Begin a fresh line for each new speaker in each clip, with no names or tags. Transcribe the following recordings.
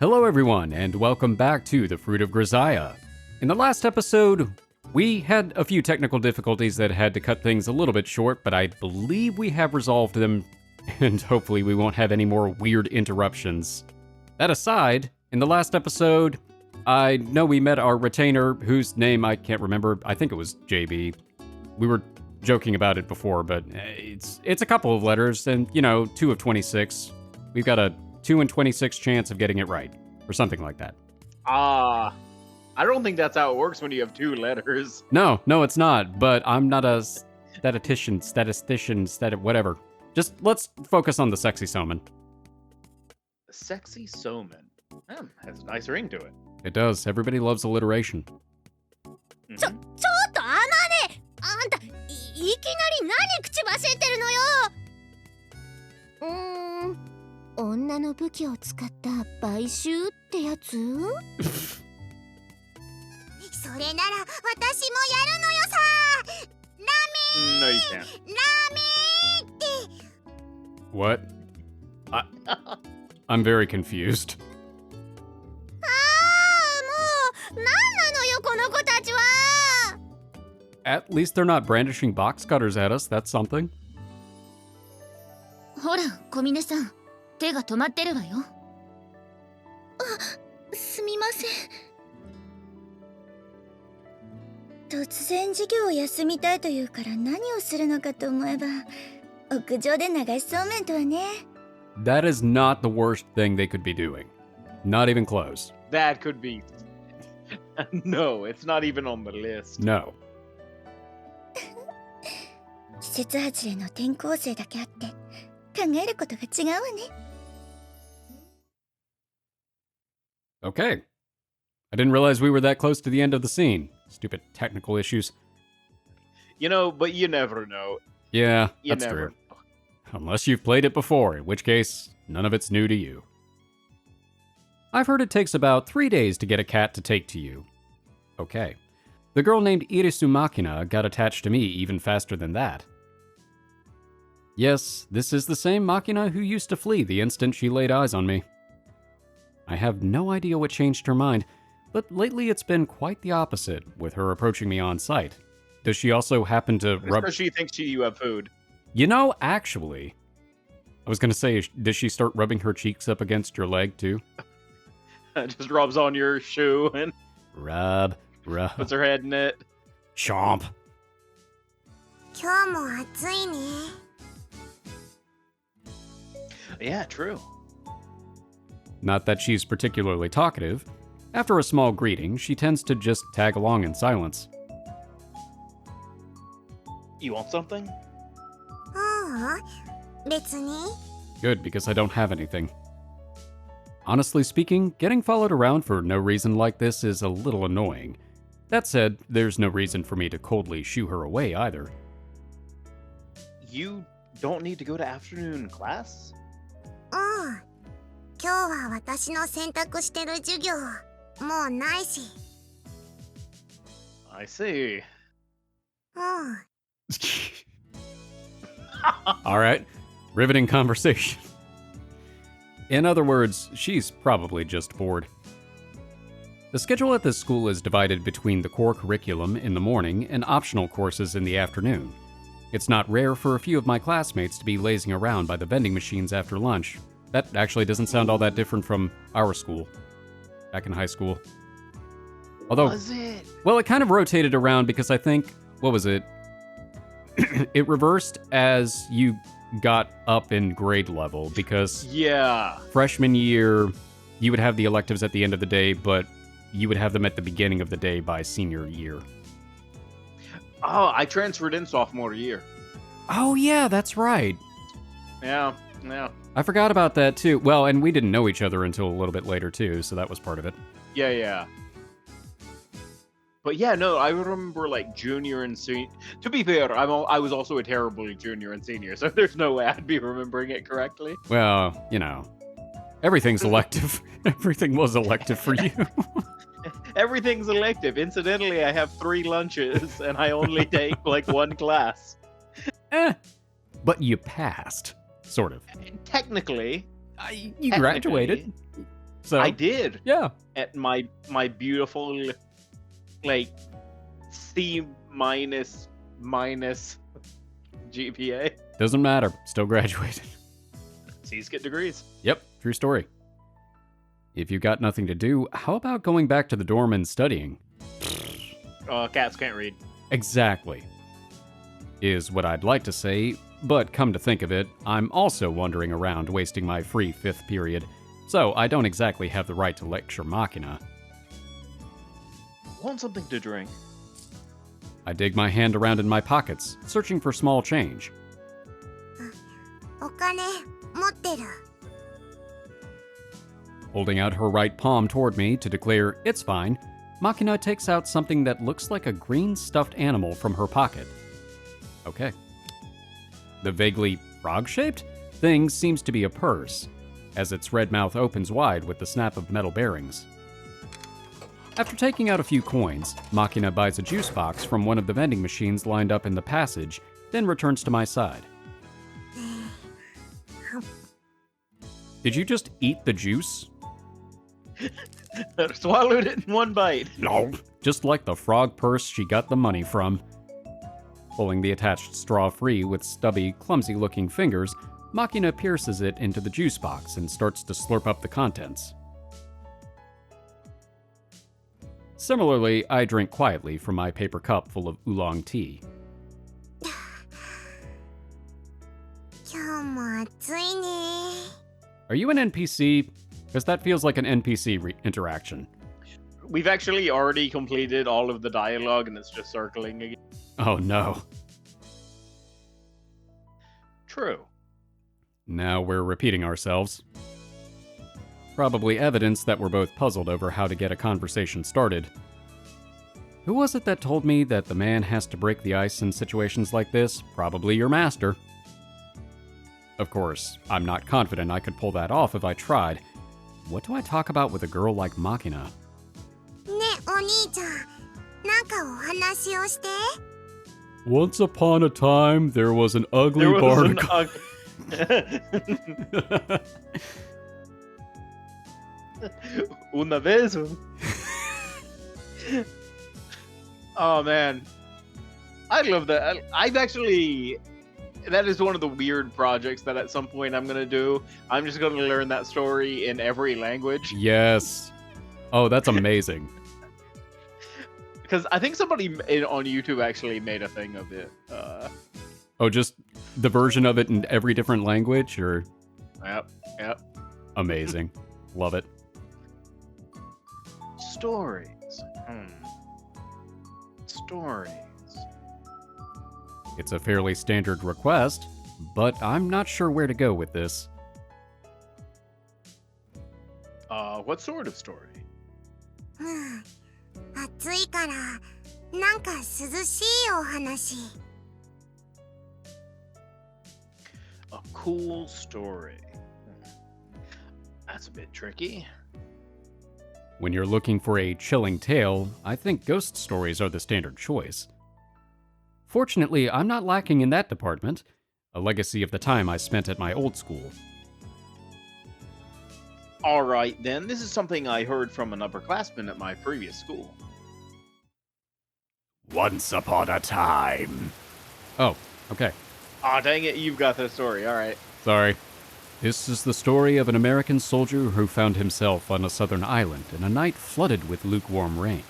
Hello everyone, and welcome back to the Fruit of Grisaia. In the last episode, we had a few technical difficulties that had to cut things a little bit short, but I believe we have resolved them, and hopefully we won't have any more weird interruptions. That aside, in the last episode, I know we met our retainer, whose name I can't remember. I think it was JB. We were joking about it before, but it's a couple of letters, and 2 of 26. We've got a 2 in 26 chance of getting it right, or something like that.
I don't think that's how it works when you have 2 letters.
No, it's not, but I'm not a statistician, whatever. Just let's focus on the sexy Soman.
The sexy Soman. Has a nice ring to it.
It does. Everybody loves alliteration.
ちょっとアマネ、あんたいきなり何口走ってるのよ。女の武器を使った買収ってやつ？それなら私もやるのよさ。ラ
No, you
メ
can't.
ラメって。
What? I'm very confused.
もう何なのよこの子たちは。
At least they're not brandishing box cutters at us. That's something.
ほら、小峰さん、手が止まってるわよ。すみません。突然授業を休みたいというから何をするのかと思えば、屋上で流しそうめんとはね。
That is not the worst thing they could be doing. Not even close.
That could be. No, it's not even on the list.
No.
季節外れの転校生だけあって考えることが違うわね。
Okay. I didn't realize we were that close to the end of the scene. Stupid technical issues.
But you never know.
Yeah,
You
that's
never
true. Unless you've played it before, in which case, none of it's new to you. I've heard it takes about 3 days to get a cat to take to you. Okay. The girl named Irisu Makina got attached to me even faster than that. Yes, this is the same Makina who used to flee the instant she laid eyes on me. I have no idea what changed her mind, but lately it's been quite the opposite, with her approaching me on sight. Does she also happen to rub...
Because she thinks you have food.
Actually... I was gonna say, does she start rubbing her cheeks up against your leg, too?
Just rubs on your shoe and
Rub.
puts her head in it.
Chomp.
今日も暑いね。
Yeah, true.
Not that she's particularly talkative. After a small greeting, she tends to just tag along in silence.
You want something?
別に。
Good, because I don't have anything. Honestly speaking, getting followed around for no reason like this is a little annoying. That said, there's no reason for me to coldly shoo her away either.
You don't need to go to afternoon class?
今日は私の選択してる授業もうないし。
I see.
Alright, riveting conversation. In other words, she's probably just bored. The schedule at this school is divided between the core curriculum in the morning and optional courses in the afternoon. It's not rare for a few of my classmates to be lazing around by the vending machines after lunch. That actually doesn't sound all that different from our school, back in high school. Although,
Was it?
well, it kind of rotated around because I think, what was it? It reversed as you got up in grade level because
Yeah.
freshman year, you would have the electives at the end of the day, but you would have them at the beginning of the day by senior year.
Oh, I transferred in sophomore year.
Oh yeah, that's right.
Yeah.
I forgot about that too. Well, and we didn't know each other until a little bit later too, so that was part of it.
Yeah. But yeah, no, I remember like junior and senior. To be fair, I was also a terrible junior and senior, so there's no way I'd be remembering it correctly.
Well, everything's elective. Everything was elective for you.
Everything's elective. Incidentally, I have 3 lunches and I only take like 1 class.
But you passed, sort of.
Technically,
You graduated. So
I did.
Yeah.
At my beautiful, like, C minus GPA.
Doesn't matter. Still graduated.
C's get degrees.
Yep, true story. If you got nothing to do, how about going back to the dorm and studying?
Cats can't read.
Exactly. Is what I'd like to say, but come to think of it, I'm also wandering around wasting my free 5th period, so I don't exactly have the right to lecture Makina.
Want something to drink?
I dig my hand around in my pockets, searching for small change.
お金持ってる。
Holding out her right palm toward me to declare it's fine, Makina takes out something that looks like a green stuffed animal from her pocket. Okay. The vaguely frog-shaped thing seems to be a purse, as its red mouth opens wide with the snap of metal bearings. After taking out a few coins, Makina buys a juice box from one of the vending machines lined up in the passage, then returns to my side. Did you just eat the juice?
Swallowed it in one bite.
No. Just like the frog purse she got the money from. Pulling the attached straw free with stubby, clumsy-looking fingers, Makina pierces it into the juice box and starts to slurp up the contents. Similarly, I drink quietly from my paper cup full of oolong tea.
今日も暑いね。
Are you an NPC? Because that feels like an NPC interaction.
We've actually already completed all of the dialogue, and it's just circling again.
Oh no.
True.
Now we're repeating ourselves. Probably evidence that we're both puzzled over how to get a conversation started. Who was it that told me that the man has to break the ice in situations like this? Probably your master. Of course, I'm not confident I could pull that off if I tried. What do I talk about with a girl like Makina?
ね、お兄ちゃん、なんかお話をして。
Once upon a time, there was an ugly
There was an
barnacle.
Una vez. Oh man, I love that. I've actually. That is one of the weird projects that at some point I'm gonna do. I'm just gonna learn that story in every language.
Yes. Oh, that's amazing.
Because I think somebody on YouTube actually made a thing of it.
Oh, just the version of it in every different language, or?
Yep.
Amazing. Love it.
Stories. Stories.
It's a fairly standard request, but I'm not sure where to go with this.
What sort of story?
暑いから、なんか涼しいお話。
A cool story. That's a bit tricky.
When you're looking for a chilling tale, I think ghost stories are the standard choice. Fortunately, I'm not lacking in that department, a legacy of the time I spent at my old school.
All right, then. This is something I heard from an upperclassman at my previous school.
Once upon a time. Oh, okay.
Aw, dang it, you've got the story. All right.
Sorry. This is the story of an American soldier who found himself on a southern island in a night flooded with lukewarm rain.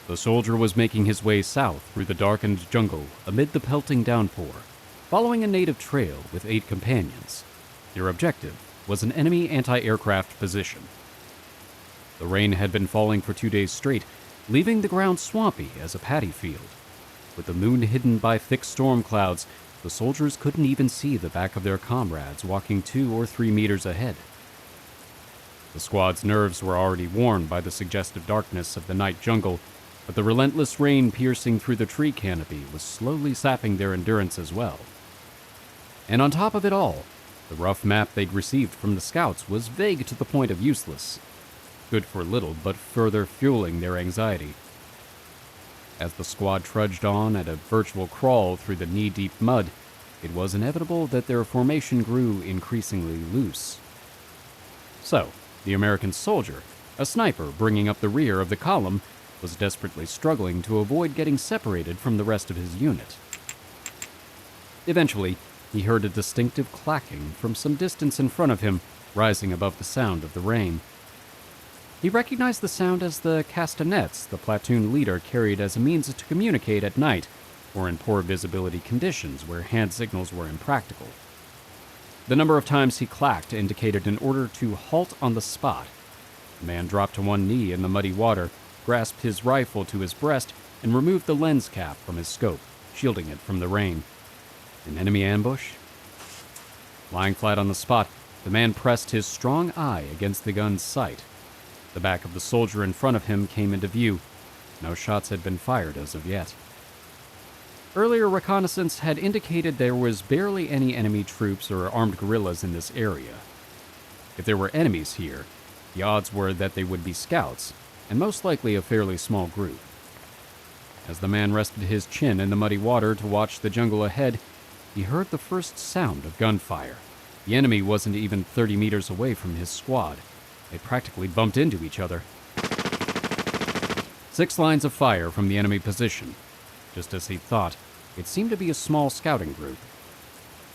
The soldier was making his way south through the darkened jungle amid the pelting downpour, following a native trail with 8 companions. Their objective was an enemy anti-aircraft position. The rain had been falling for 2 days straight, leaving the ground swampy as a paddy field. With the moon hidden by thick storm clouds, the soldiers couldn't even see the back of their comrades walking 2 or 3 meters ahead. The squad's nerves were already worn by the suggestive darkness of the night jungle, but the relentless rain piercing through the tree canopy was slowly sapping their endurance as well. And on top of it all, the rough map they'd received from the scouts was vague to the point of useless. Good for little, but further fueling their anxiety. As the squad trudged on at a virtual crawl through the knee-deep mud, it was inevitable that their formation grew increasingly loose. So, The American soldier, a sniper bringing up the rear of the column, was desperately struggling to avoid getting separated from the rest of his unit. Eventually, he heard a distinctive clacking from some distance in front of him, rising above the sound of the rain. He recognized the sound as the castanets the platoon leader carried as a means to communicate at night or in poor visibility conditions where hand signals were impractical. The number of times he clacked indicated an order to halt on the spot. The man dropped to one knee in the muddy water, grasped his rifle to his breast, and removed the lens cap from his scope, shielding it from the rain. An enemy ambush? Lying flat on the spot, the man pressed his strong eye against the gun's sight. The back of the soldier in front of him came into view. No shots had been fired as of yet. Earlier reconnaissance had indicated there was barely any enemy troops or armed guerrillas in this area. If there were enemies here, the odds were that they would be scouts, and most likely a fairly small group. As the man rested his chin in the muddy water to watch the jungle ahead, he heard the first sound of gunfire. The enemy wasn't even 30 meters away from his squad. They practically bumped into each other. 6 lines of fire from the enemy position. Just as he thought, it seemed to be a small scouting group.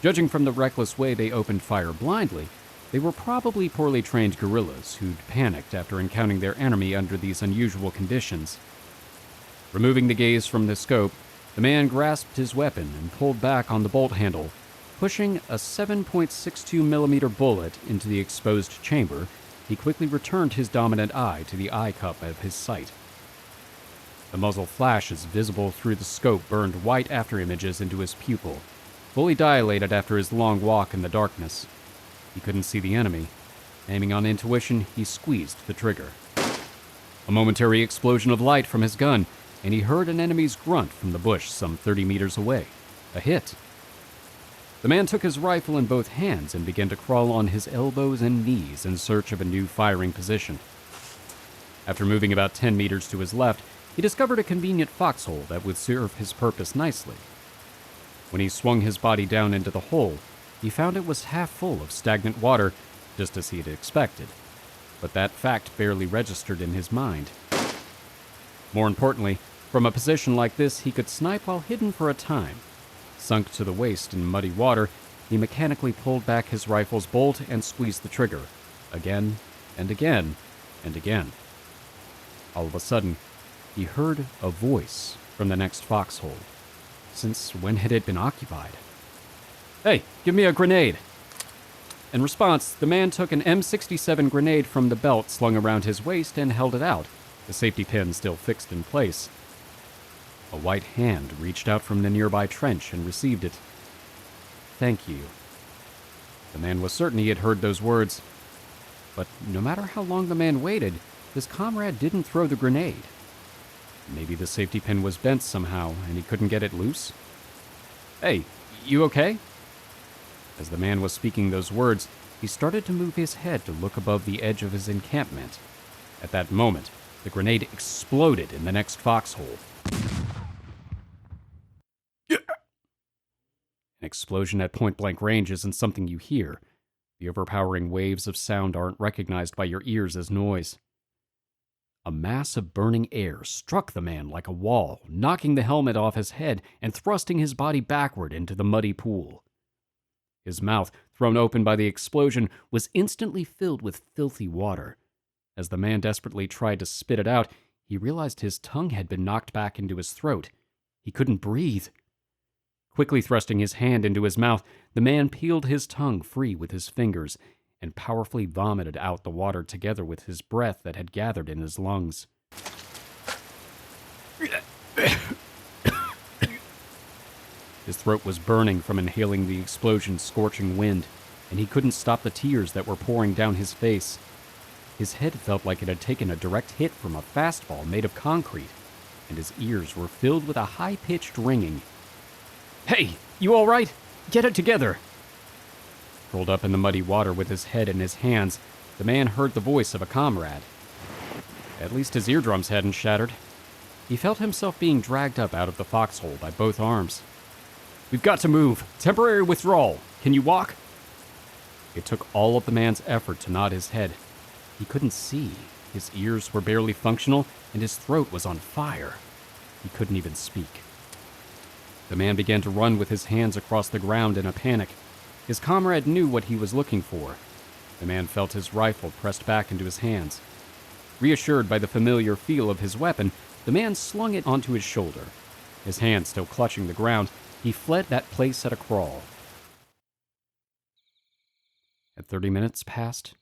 Judging from the reckless way they opened fire blindly, they were probably poorly trained guerrillas who'd panicked after encountering their enemy under these unusual conditions. Removing the gaze from the scope, the man grasped his weapon and pulled back on the bolt handle, pushing a 7.62 millimeter bullet into the exposed chamber. He quickly returned his dominant eye to the eye cup of his sight. The muzzle flashes visible through the scope burned white afterimages into his pupil, fully dilated after his long walk in the darkness. He couldn't see the enemy. Aiming on intuition, he squeezed the trigger. A momentary explosion of light from his gun, and he heard an enemy's grunt from the bush some 30 meters away. A hit. The man took his rifle in both hands and began to crawl on his elbows and knees in search of a new firing position. After moving about 10 meters to his left, he discovered a convenient foxhole that would serve his purpose nicely. When he swung his body down into the hole, he found it was half full of stagnant water, just as he had expected. But that fact barely registered in his mind. More importantly, from a position like this, he could snipe while hidden for a time. Sunk to the waist in muddy water, he mechanically pulled back his rifle's bolt and squeezed the trigger. Again, and again, and again. All of a sudden, he heard a voice from the next foxhole. Since when had it been occupied? "Hey, give me a grenade!" In response, the man took an M67 grenade from the belt slung around his waist and held it out, the safety pin still fixed in place. A white hand reached out from the nearby trench and received it. "Thank you." The man was certain he had heard those words. But no matter how long the man waited, his comrade didn't throw the grenade. Maybe the safety pin was bent somehow and he couldn't get it loose? "Hey, you okay?" As the man was speaking those words, he started to move his head to look above the edge of his encampment. At that moment, the grenade exploded in the next foxhole. An explosion at point-blank range isn't something you hear. The overpowering waves of sound aren't recognized by your ears as noise. A mass of burning air struck the man like a wall, knocking the helmet off his head and thrusting his body backward into the muddy pool. His mouth, thrown open by the explosion, was instantly filled with filthy water. As the man desperately tried to spit it out, he realized his tongue had been knocked back into his throat. He couldn't breathe. Quickly thrusting his hand into his mouth, the man peeled his tongue free with his fingers and powerfully vomited out the water together with his breath that had gathered in his lungs. His throat was burning from inhaling the explosion's scorching wind, and he couldn't stop the tears that were pouring down his face. His head felt like it had taken a direct hit from a fastball made of concrete, and his ears were filled with a high-pitched ringing. "Hey, you all right? Get it together!" Curled up in the muddy water with his head in his hands, the man heard the voice of a comrade. At least his eardrums hadn't shattered. He felt himself being dragged up out of the foxhole by both arms. "We've got to move. Temporary withdrawal. Can you walk?" It took all of the man's effort to nod his head. He couldn't see. His ears were barely functional, and his throat was on fire. He couldn't even speak. The man began to run with his hands across the ground in a panic. His comrade knew what he was looking for. The man felt his rifle pressed back into his hands. Reassured by the familiar feel of his weapon, the man slung it onto his shoulder. His hand still clutching the ground, he fled that place at a crawl. At 30 minutes passed.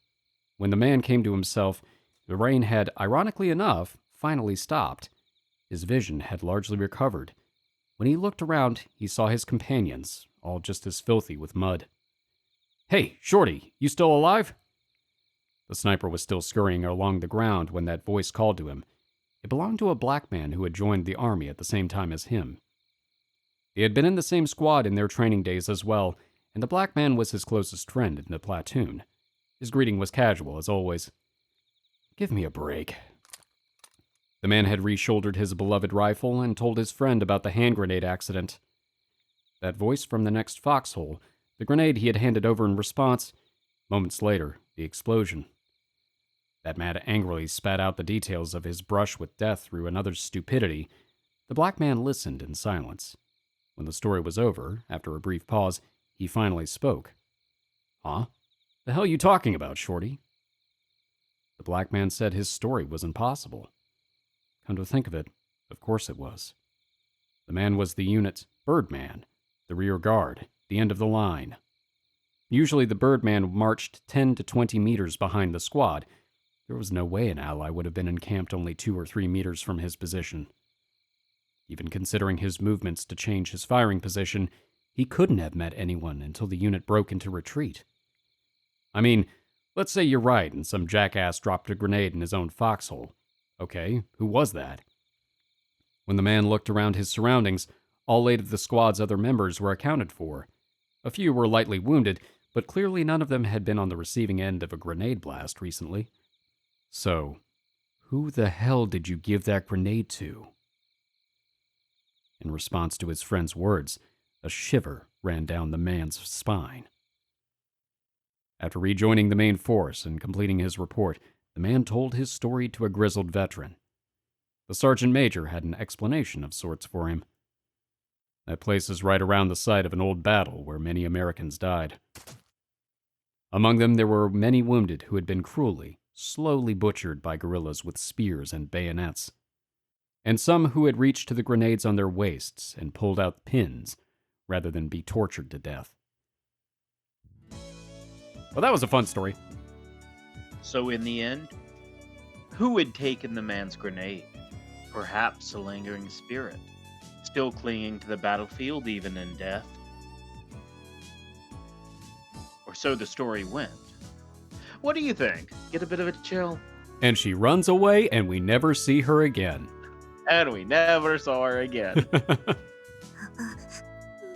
When the man came to himself, the rain had, ironically enough, finally stopped. His vision had largely recovered. When he looked around, he saw his companions, all just as filthy with mud. "Hey, Shorty, you still alive?" The sniper was still scurrying along the ground when that voice called to him. It belonged to a black man who had joined the army at the same time as him. They had been in the same squad in their training days as well, and the black man was his closest friend in the platoon. His greeting was casual, as always. "Give me a break." The man had re-shouldered his beloved rifle and told his friend about the hand grenade accident. That voice from the next foxhole, the grenade he had handed over in response. Moments later, the explosion. That man angrily spat out the details of his brush with death through another's stupidity. The black man listened in silence. When the story was over, after a brief pause, he finally spoke. "Huh? The hell you talking about, Shorty?" The black man said his story was impossible. Come to think of it, of course it was. The man was the unit's Birdman, the rear guard, the end of the line. Usually the Birdman marched 10 to 20 meters behind the squad. There was no way an ally would have been encamped only 2 or 3 meters from his position. Even considering his movements to change his firing position, he couldn't have met anyone until the unit broke into retreat. I mean, let's say you're right and some jackass dropped a grenade in his own foxhole. Okay, who was that? When the man looked around his surroundings, all 8 of the squad's other members were accounted for. A few were lightly wounded, but clearly none of them had been on the receiving end of a grenade blast recently. So, who the hell did you give that grenade to? In response to his friend's words, a shiver ran down the man's spine. After rejoining the main force and completing his report, the man told his story to a grizzled veteran. The sergeant major had an explanation of sorts for him. That place is right around the site of an old battle where many Americans died. Among them, there were many wounded who had been cruelly, slowly butchered by guerrillas with spears and bayonets, and some who had reached to the grenades on their waists and pulled out pins rather than be tortured to death. Well, that was a fun story.
So in the end, who had taken the man's grenade? Perhaps a lingering spirit, still clinging to the battlefield even in death. Or so the story went. What do you think? Get a bit of a chill?
And she runs away and we never see her again.
And we never saw her again.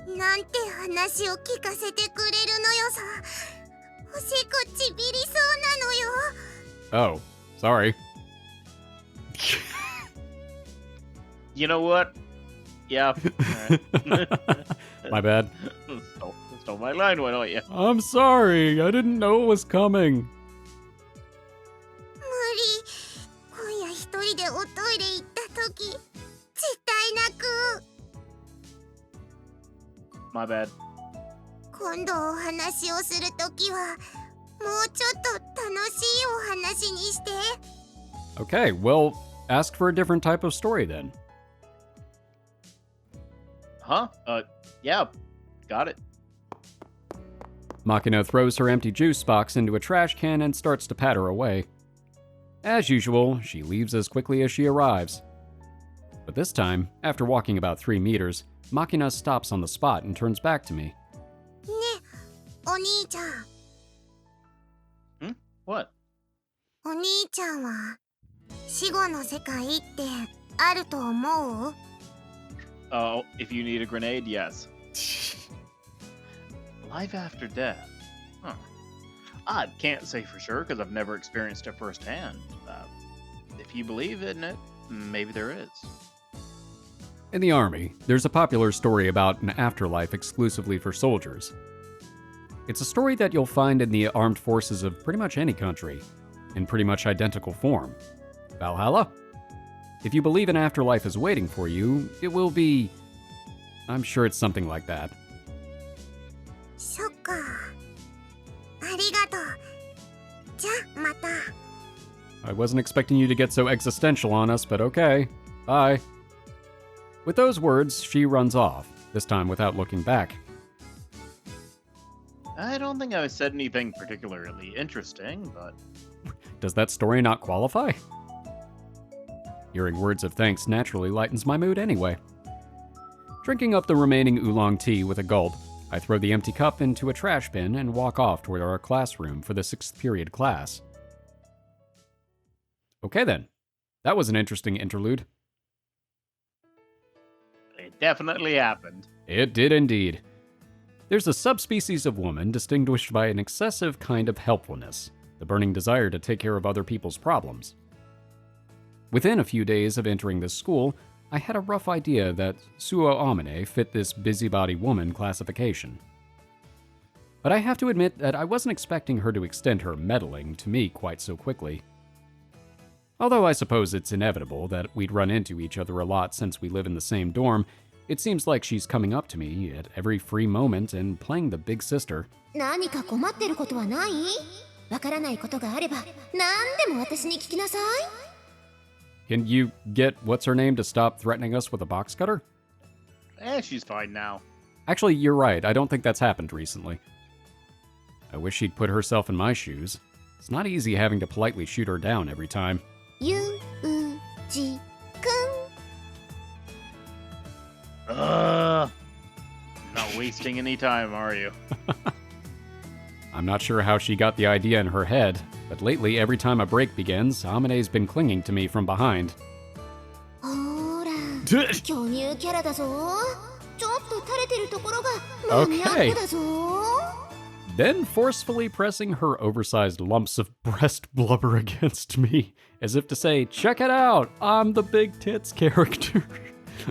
なんて話を聞かせてくれるのよさ。おしっこちびりそうなのよ。
Oh, sorry.
You know what? Yeah. Alright.
My bad.
Stole my line, why don't you?
I'm sorry. I didn't know it was coming.
無理。今夜一人でおトイレ行った時、絶対泣く。
My bad.
今度お話をする時は、もうちょっと楽しいお話にして。
Okay, well, ask for a different type of story then.
Huh? Yeah. Got it.
Makina throws her empty juice box into a trash can and starts to patter away. As usual, she leaves as quickly as she arrives. But this time, after walking about 3 meters, Makina stops on the spot and turns back to me.
ね、お兄ちゃん。
What?
お兄ちゃんは死後の世界ってあると思う？
Oh, if you need a grenade, yes. Life after death. Huh. I can't say for sure because I've never experienced it firsthand. If you believe in it, maybe there is.
In the Army, there's a popular story about an afterlife exclusively for soldiers. It's a story that you'll find in the armed forces of pretty much any country. in pretty much identical form. Valhalla? If you believe an afterlife is waiting for you, it will be... I'm sure it's something like that.
そっか。ありがとう。じゃあまた。
I wasn't expecting you to get so existential on us, but okay. Bye. With those words, she runs off, this time without looking back.
I don't think I said anything particularly interesting, but...
Does that story not qualify? Hearing words of thanks naturally lightens my mood anyway. Drinking up the remaining oolong tea with a gulp, I throw the empty cup into a trash bin and walk off toward our classroom for the 6th period class. Okay then. That was an interesting interlude.
It definitely happened.
It did indeed. There's a subspecies of woman distinguished by an excessive kind of helpfulness, the burning desire to take care of other people's problems. Within a few days of entering this school, I had a rough idea that Suo Amane fit this busybody woman classification. But I have to admit that I wasn't expecting her to extend her meddling to me quite so quickly. Although I suppose it's inevitable that we'd run into each other a lot since we live in the same dorm, it seems like she's coming up to me at every free moment and playing the big sister.
何か困ってることはない？わからないことがあれば何でも私に聞きなさい。
Can you get what's-her-name to stop threatening us with a box cutter?
She's fine now.
Actually, you're right. I don't think that's happened recently. I wish she'd put herself in my shoes. It's not easy having to politely shoot her down every time.
Yuuji-kun.
Not wasting any time, are you?
I'm not sure how she got the idea in her head, but lately every time a break begins, Amane's been clinging to me from behind.
ほら、巨乳キャラだぞ。ちょっと垂れてるところがマニアックだぞ。
Then forcefully pressing her oversized lumps of breast blubber against me, as if to say, check it out, I'm the big tits character.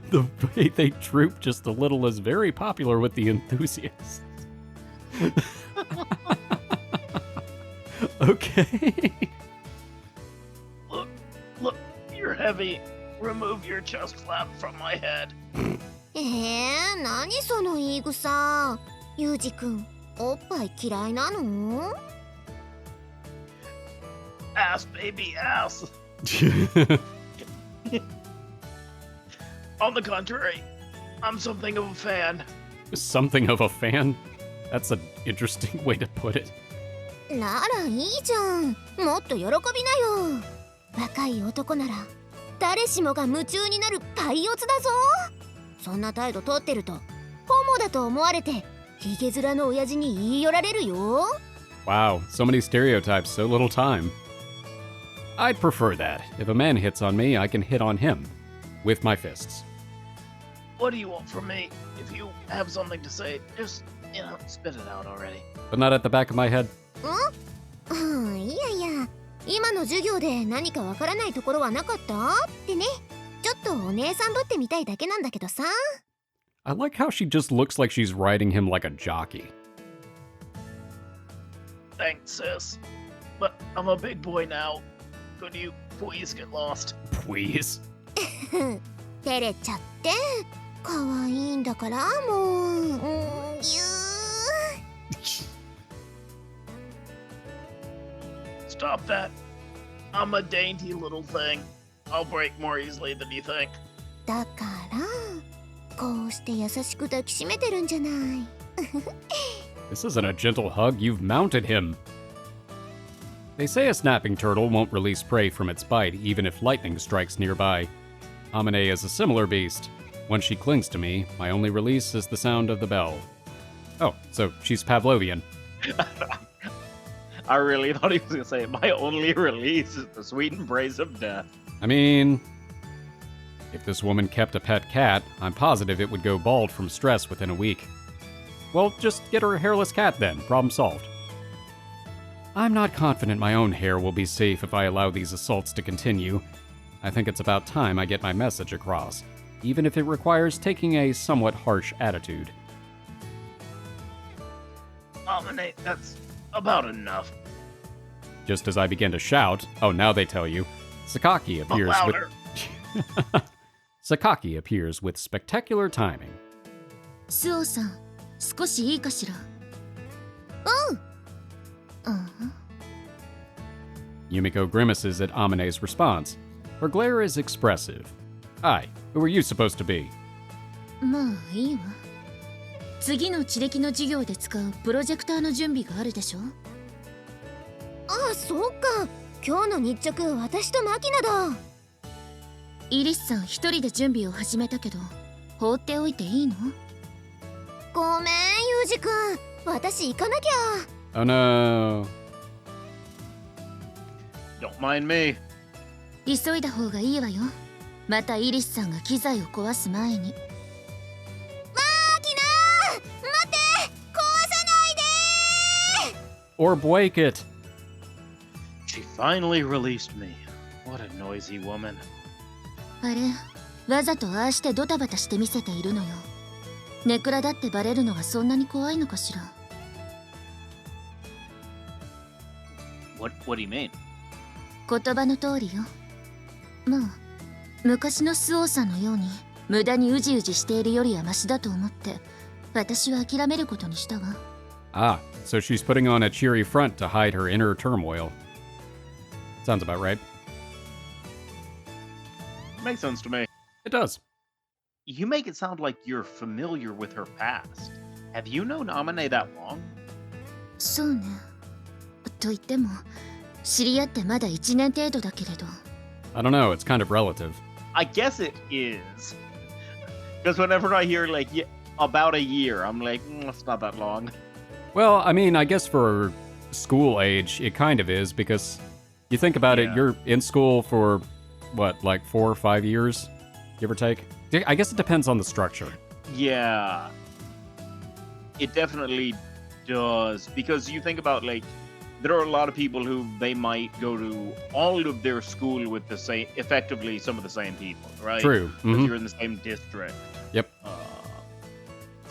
The way they droop just a little is very popular with the enthusiasts. Okay.
Look, you're heavy. Remove your chest flap from my head.
何その言い草。ユージくん、おっぱい嫌いなの？
Ass, baby, ass. On the contrary, I'm something of a fan.
Something of a fan? That's an interesting way to put it.
ならいいじゃん。もっと喜びなよ。若い男なら誰しもが夢中になるパイオツだぞ。そんな態度取ってるとホモだと思われてヒゲ面の親父に言い寄られるよ。
Wow, so many stereotypes, so little time. I'd prefer that. If a man hits on me, I can hit on him. With my fists.
What do you want from me? If you have something to say, just, spit it out already.
But not at the back of my head.
いやいや、今の授業で何かわからないところはなかったってね。ちょっとお姉さんぶってみたいだけなんだけどさ。
I like how she just looks like she's riding him like a jockey.
Thanks, sis. But I'm a big boy now. Could you please get lost?
Please.
照れちゃって。可愛いんだからもう。ぎゅー。
Stop that. I'm a dainty little thing. I'll break more easily than you think.
だからこうして優しく抱きしめてるんじゃない。
This isn't a gentle hug, you've mounted him. They say a snapping turtle won't release prey from its bite even if lightning strikes nearby. Amane is a similar beast. Once she clings to me, my only release is the sound of the bell. Oh, so she's Pavlovian.
I really thought he was going to say, my only release is the sweet embrace of death.
I mean, if this woman kept a pet cat, I'm positive it would go bald from stress within a week. Well, just get her a hairless cat then, problem solved. I'm not confident my own hair will be safe if I allow these assaults to continue. I think it's about time I get my message across, even if it requires taking a somewhat harsh attitude.
Amane, that's about enough.
Just as I begin to shout, oh, now they tell you, Sakaki appears
louder.
Sakaki appears with spectacular timing.
スオさん、少しいいかしら。
Yumiko grimaces at Amane's response. Her glare is expressive. Hi, who are you supposed to be?
まあいいわ。次の地歴の授業で使うプロジェクターの準備があるでしょ。ああ、そうか。今日の日直、私とマキナだ。イリスさん一人で準備を始めたけど、放っておいていいの？ごめん、ユージ君。私行かなきゃ。
Oh no.
Don't mind me.
急いだ方がいいわよ。またイリスさんが機材を壊す前に。
Or break it.
She finally released me. What a noisy woman.
あれ、わざとああしてドタバタして見せているのよ。ネクラだってバレるのがそんなに怖いのかしら。
What do you mean?
言葉の通りよ。まあ、昔のスオーさんのように無駄にうじうじしているよりはマシだと思って、私は諦めることにしたわ。
Ah, so she's putting on a cheery front to hide her inner turmoil. Sounds about right.
Makes sense to me.
It does.
You make it sound like you're familiar with her past. Have you known Amane that long?
そうね。と言っても、知り合ってまだ1年程度だけれど。
I don't know, it's kind of relative.
I guess it is. Because whenever I hear, like, about a year, I'm like, it's not that long.
Well, I mean, I guess for school age, it kind of is, because you think about it, you're in school for, what, like 4 or 5 years, give or take? I guess it depends on the structure.
Yeah. It definitely does. Because you think about, like, there are a lot of people who they might go to all of their school with the same, effectively some of the same people, right?
True.
If you're in the same district.
Yep.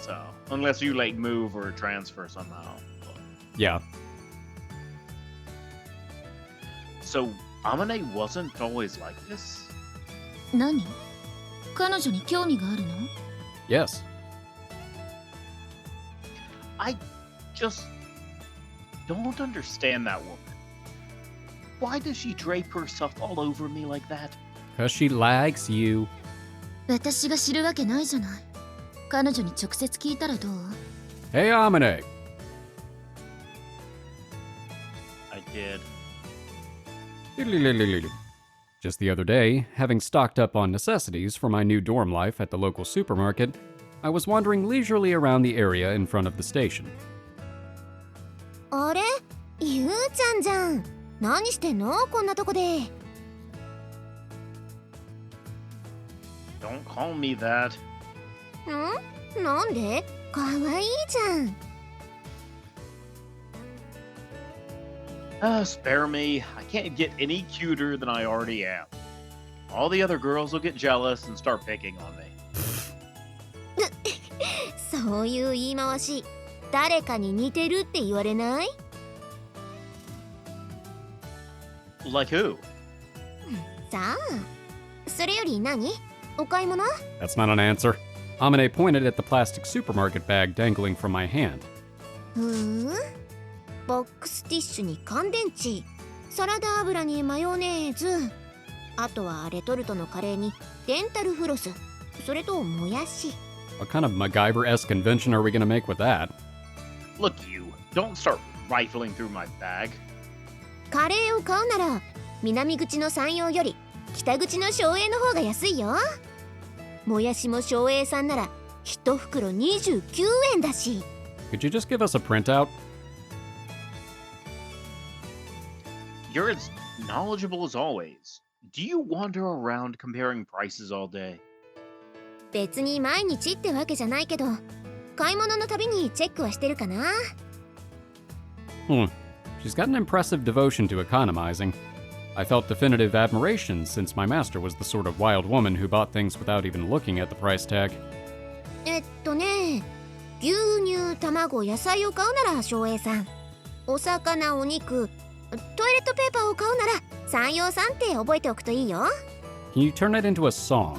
So, unless you, like, move or transfer somehow.
Yeah.
So, Amane wasn't always like this?
何？彼女に興味があるの？
Yes.
I just don't understand that woman. Why does she drape herself all over me like that?
Because she likes you.
私が知るわけないじゃない。彼女に直接聞いたらどう？
Hey, Amane.
I did.
Just the other day, having stocked up on necessities for my new dorm life at the local supermarket, I was wandering leisurely around the area in front of the station.
あれ？ゆうちゃんじゃん。何してんの？こんなとこで。
Don't call me that.
ん？なんで？かわいいじゃん。
Spare me. I can't get any cuter than I already am. All the other girls will get jealous and start picking on me.
そういう言い回し、誰かに似てるって言われない？
Like who?
さあ、それより何？お買い物？
That's not an answer. Amane pointed at the plastic supermarket bag dangling from my hand.
ふーん。ボックスティッシュに乾電池、サラダ油にマヨネーズ、あとはレトルトのカレーにデンタルフロス、それともやし。
What kind of MacGyver-esque invention are we gonna make with that?
Look, you. Don't start rifling through my bag.
カレーを買うなら南口の山陽より北口の松栄の方が安いよ。もやしも松栄さんなら1袋29円だし。
Could you just give us a printout?
You're as knowledgeable as always. Do you wander around comparing prices all day?
別に毎日ってわけじゃないけど、買い物のたびにチェックはしてるかな。
She's got an impressive devotion to economizing. I felt definitive admiration since my master was the sort of wild woman who bought things without even looking at the price tag.
牛乳、卵、野菜を買うなら松栄さん。お魚、お肉、トイレットペーパーを買うなら3用3って覚えておくといいよ。
Can you turn it into a song?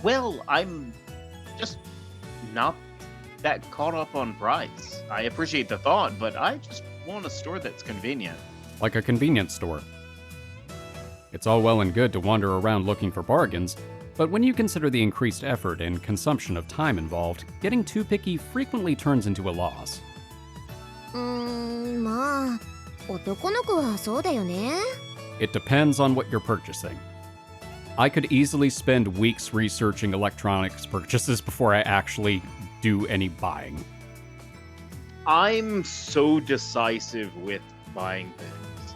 Well, I'm just not that caught up on price. I appreciate the thought, but I just want a store that's convenient.
Like a convenience store. It's all well and good to wander around looking for bargains, but when you consider the increased effort and consumption of time involved, getting too picky frequently turns into a loss.
まあ男の子はそうだよね。
It depends on what you're purchasing. I could easily spend weeks researching electronics purchases before I actually do any buying.
I'm so decisive with buying things.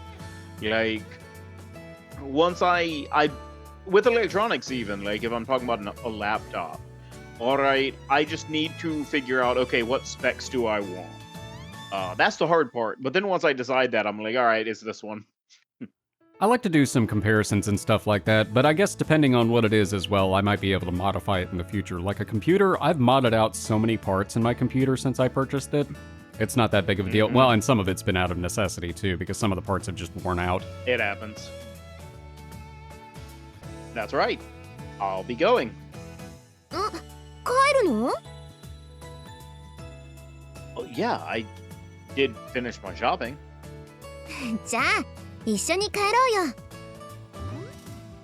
Like, once I with electronics even, like if I'm talking about a laptop, all right, I just need to figure out, okay, what specs do I want? That's the hard part. But then once I decide that, I'm like, all right, it's this one.
I like to do some comparisons and stuff like that, but I guess depending on what it is as well, I might be able to modify it in the future. Like a computer, I've modded out so many parts in my computer since I purchased it. It's not that big of a deal. Well, and some of it's been out of necessity too, because some of the parts have just worn out.
It happens. That's right. I'll be going.
帰るの？
Oh, yeah, I did finish my shopping.
じゃあ一緒に帰ろうよ。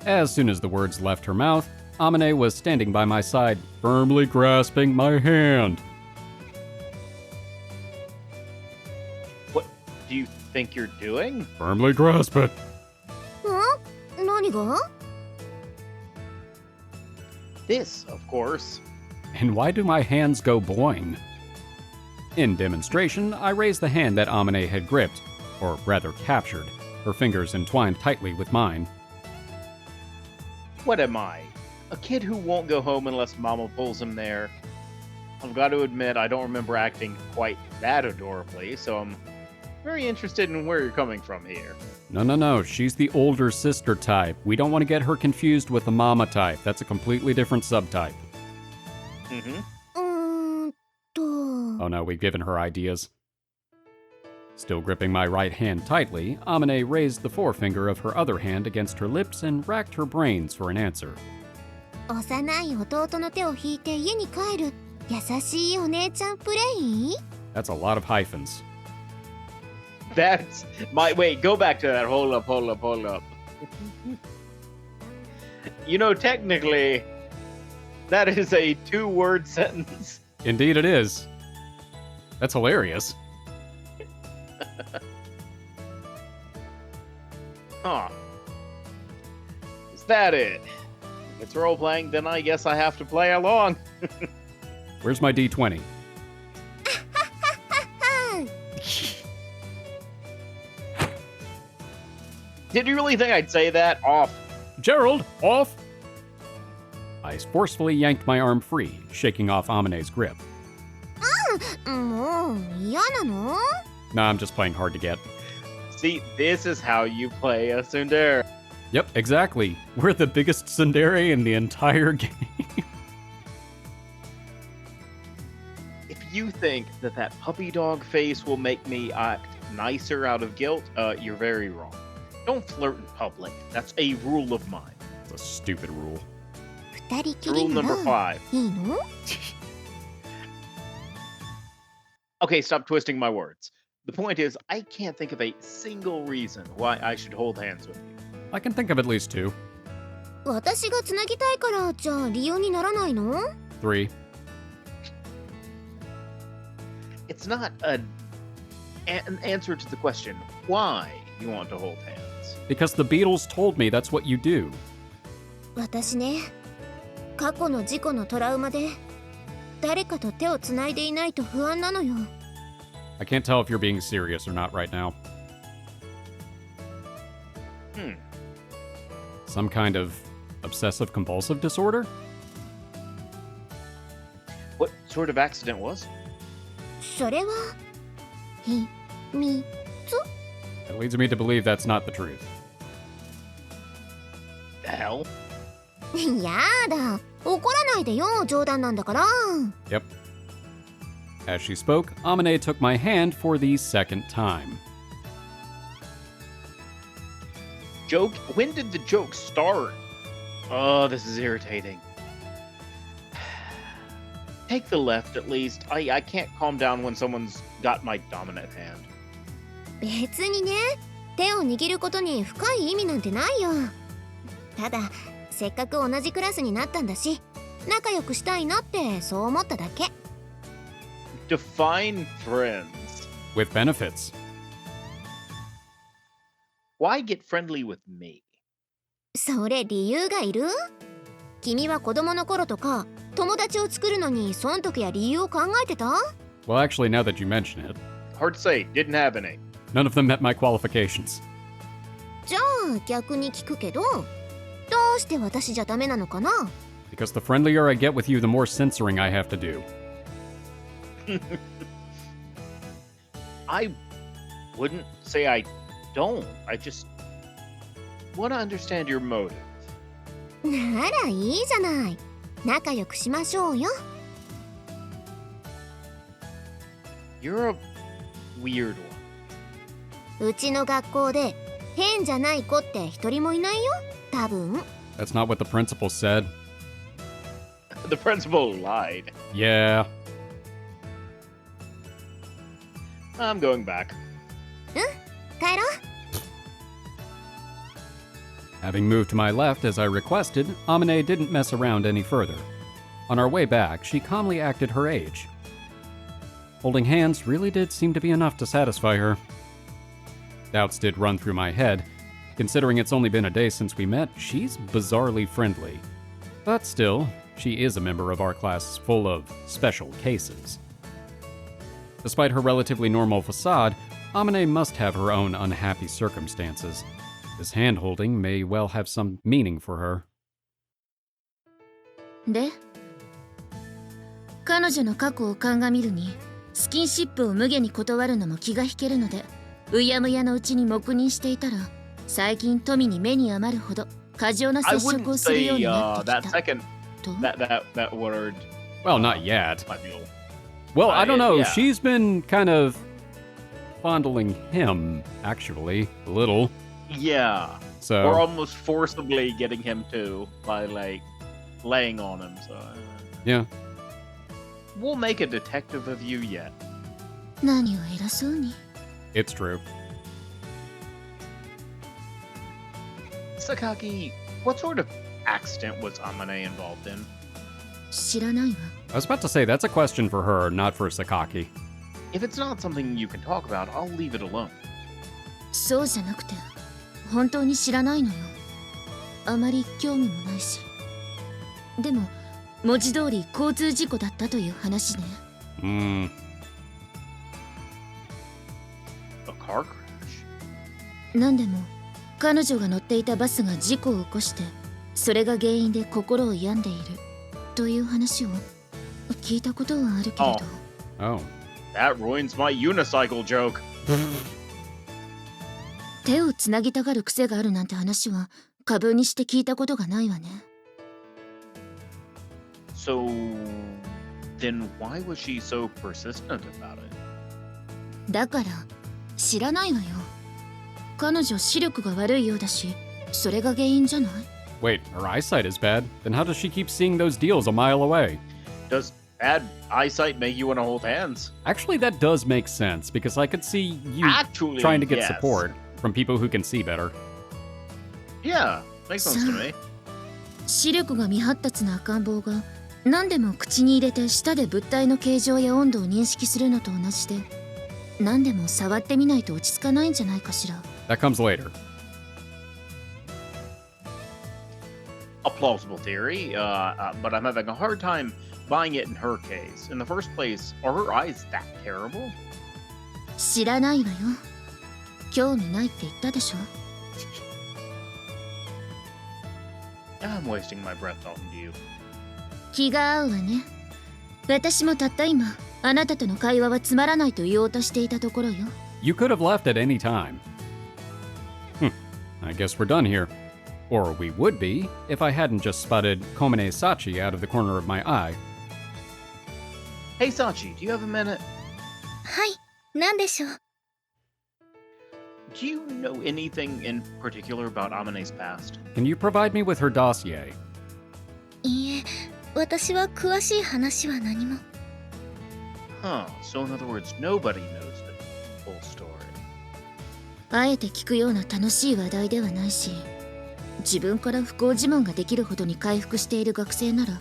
As soon as the words left her mouth, Amane was standing by my side, firmly grasping my hand.
What do you think you're doing?
Firmly grasp it.
何が？
This, of course.
And why do my hands go boing? In demonstration, I raised the hand that Amane had gripped, or rather captured, her fingers entwined tightly with mine.
What am I? A kid who won't go home unless Mama pulls him there. I've got to admit, I don't remember acting quite that adorably, so I'm very interested in where you're coming from here.
No, she's the older sister type. We don't want to get her confused with the mama type. That's a completely different subtype. Oh no, we've given her ideas. Still gripping my right hand tightly, Amane raised the forefinger of her other hand against her lips and racked her brains for an answer.
幼い弟の手を引いて家に帰る優しいお姉ちゃんプレイ？
That's a lot of hyphens.
That's my... Wait, go back to that. Hold up. You know, technically, that is a 2-word sentence.
Indeed it is. That's hilarious.
Huh. Is that it? If it's role-playing, then I guess I have to play along.
Where's my D20?
Did you really think I'd say that? Off.
Gerald, off! I forcefully yanked my arm free, shaking off Amane's grip.
もう嫌なの？
Nah, I'm just playing hard to get.
See, this is how you play a tsundere.
Yep, exactly. We're the biggest tsundere in the entire game.
If you think that puppy dog face will make me act nicer out of guilt, you're very wrong. Don't flirt in public. That's a rule of mine.
It's a stupid rule.
二人きり
Rule
な
number
ら
5.
いいの？
Okay, stop twisting my words. The point is, I can't think of a single reason why I should hold hands with you.
I can think of at least 2.
私がつなぎたいからじゃあ理由にならないの？
3.
It's not an answer to the question why you want to hold hands.
Because the Beatles told me that's what you do.
私ね、過去の事故のトラウマで誰かと手をつないでいないと不安なのよ。
I can't tell if you're being serious or not right now. Some kind of obsessive-compulsive disorder?
What sort of accident was?
それは秘密？
That leads me to believe that's not the truth.
The hell?
やだ、怒らないでよ、冗談なんだから。
Yep. As she spoke, Amane took my hand for the second time.
joke? When did the joke start? Oh, this is irritating. Take the left at least. I can't calm down when someone's got my dominant hand.
別にね、手を握ることに深い意味なんてないよ。ただ、せっかく同じクラスになったんだし、仲良くしたいなってそう思っただけ。
Define friends.
With benefits.
Why get friendly with me?
それ理由がいる？君は子供の頃とか友達を作るのに損得や理由を考えてた？
Well, actually, now that you mention it,
Hard to say. Didn't have any.
none of them met my qualifications.
じゃあ逆に聞くけど、どうして私じゃダメなのかな？
Because the friendlier I get with you, the more censoring I have to do.
I wouldn't say I don't. I just want to understand your motive.
ならいいじゃない。仲良くしましょうよ。
You're a weird one.
うちの学校で変じゃない子って一人もいないよ、多分。
That's not what the principal said.
The principal lied.
Yeah.
I'm going back.
帰ろう。
Having moved to my left as I requested, Amane didn't mess around any further. On our way back, she calmly acted her age. Holding hands really did seem to be enough to satisfy her. Doubts did run through my head. Considering it's only been a day since we met, she's bizarrely friendly. But still, she is a member of our class full of special cases. Despite her relatively normal facade, Amane must have her own unhappy circumstances. This hand-holding may well have some meaning for her.
で、彼女の過去を鑑みるに、スキンシップを無下に断るのも気が引けるので、うやむやのうちに黙認していたら、最近富に目に余るほど過剰な
I
接触を
wouldn't
するよう
say
になってき
that
た。
second
と
that word.
Well, not yet.
Might be a little-
Well, I don't know.
Yeah.
She's been kind of fondling him, actually, a little.
Yeah.
So,
Or almost forcibly getting him to by like laying on him. So
yeah.
we'll make a detective of you yet.
何を偉そうに。
It's true.
Sakaki, what sort of accident was Amane involved in?
知らないわ。
I was about to say, that's a question for her, not for Sakaki.
If it's not something you can talk about, I'll leave it alone.
そうじゃなくて、本当に知らないのよ。あまり興味もないし。でも、文字通り交通事故だったという話ね。
Hmm.
A car crash?
何でも、彼女が乗っていたバスが事故を起こして、それが原因で心を病んでいるという話を聞いたことはあるけれど。
Oh.
That ruins my unicycle joke.
手をつなぎたがる癖があるなんて話は過分にして聞いたことがないわね。
So then why was she so persistent about it?
だから知らないわよ。彼女視力が悪いようだし、それが原因じゃない？
Wait, her eyesight is bad? Then how does she keep seeing those deals a mile away?
Does bad eyesight make you want to hold hands?
Actually, that does make sense, because I could see you
Actually,
trying to get
yes.
support from people who can see better.
Yeah, makes sense to me.
視力が未発達な赤ん坊が何でも口に入れて舌で物体の形状や温度を認識するのと同じで、何でも触ってみないと落ち着かないんじゃないかしら。
That comes later.
A plausible theory, but I'm having a hard time buying it in her case. In the first place, are her eyes that terrible?
知らないわよ。興味ないって言ったでしょ。
I'm wasting my breath talking to you.
気が合うわね。私もたった今、あなたとの会話はつまらないと言おうとしていたところよ。
You could have left at any time. I guess we're done here. Or we would be, if I hadn't just spotted Komine Sachi out of the corner of my eye.
Hey, Sachi, do you have a minute?
はい、なんでしょう。
do you know anything in particular about Amane's past?
Can you provide me with her dossier?
いいえ、私は詳しい話は何も。
Huh, so in other words, nobody knows the full story.
あえて聞くような楽しい話題ではないし、自分から不幸自問ができるほどに回復している学生なら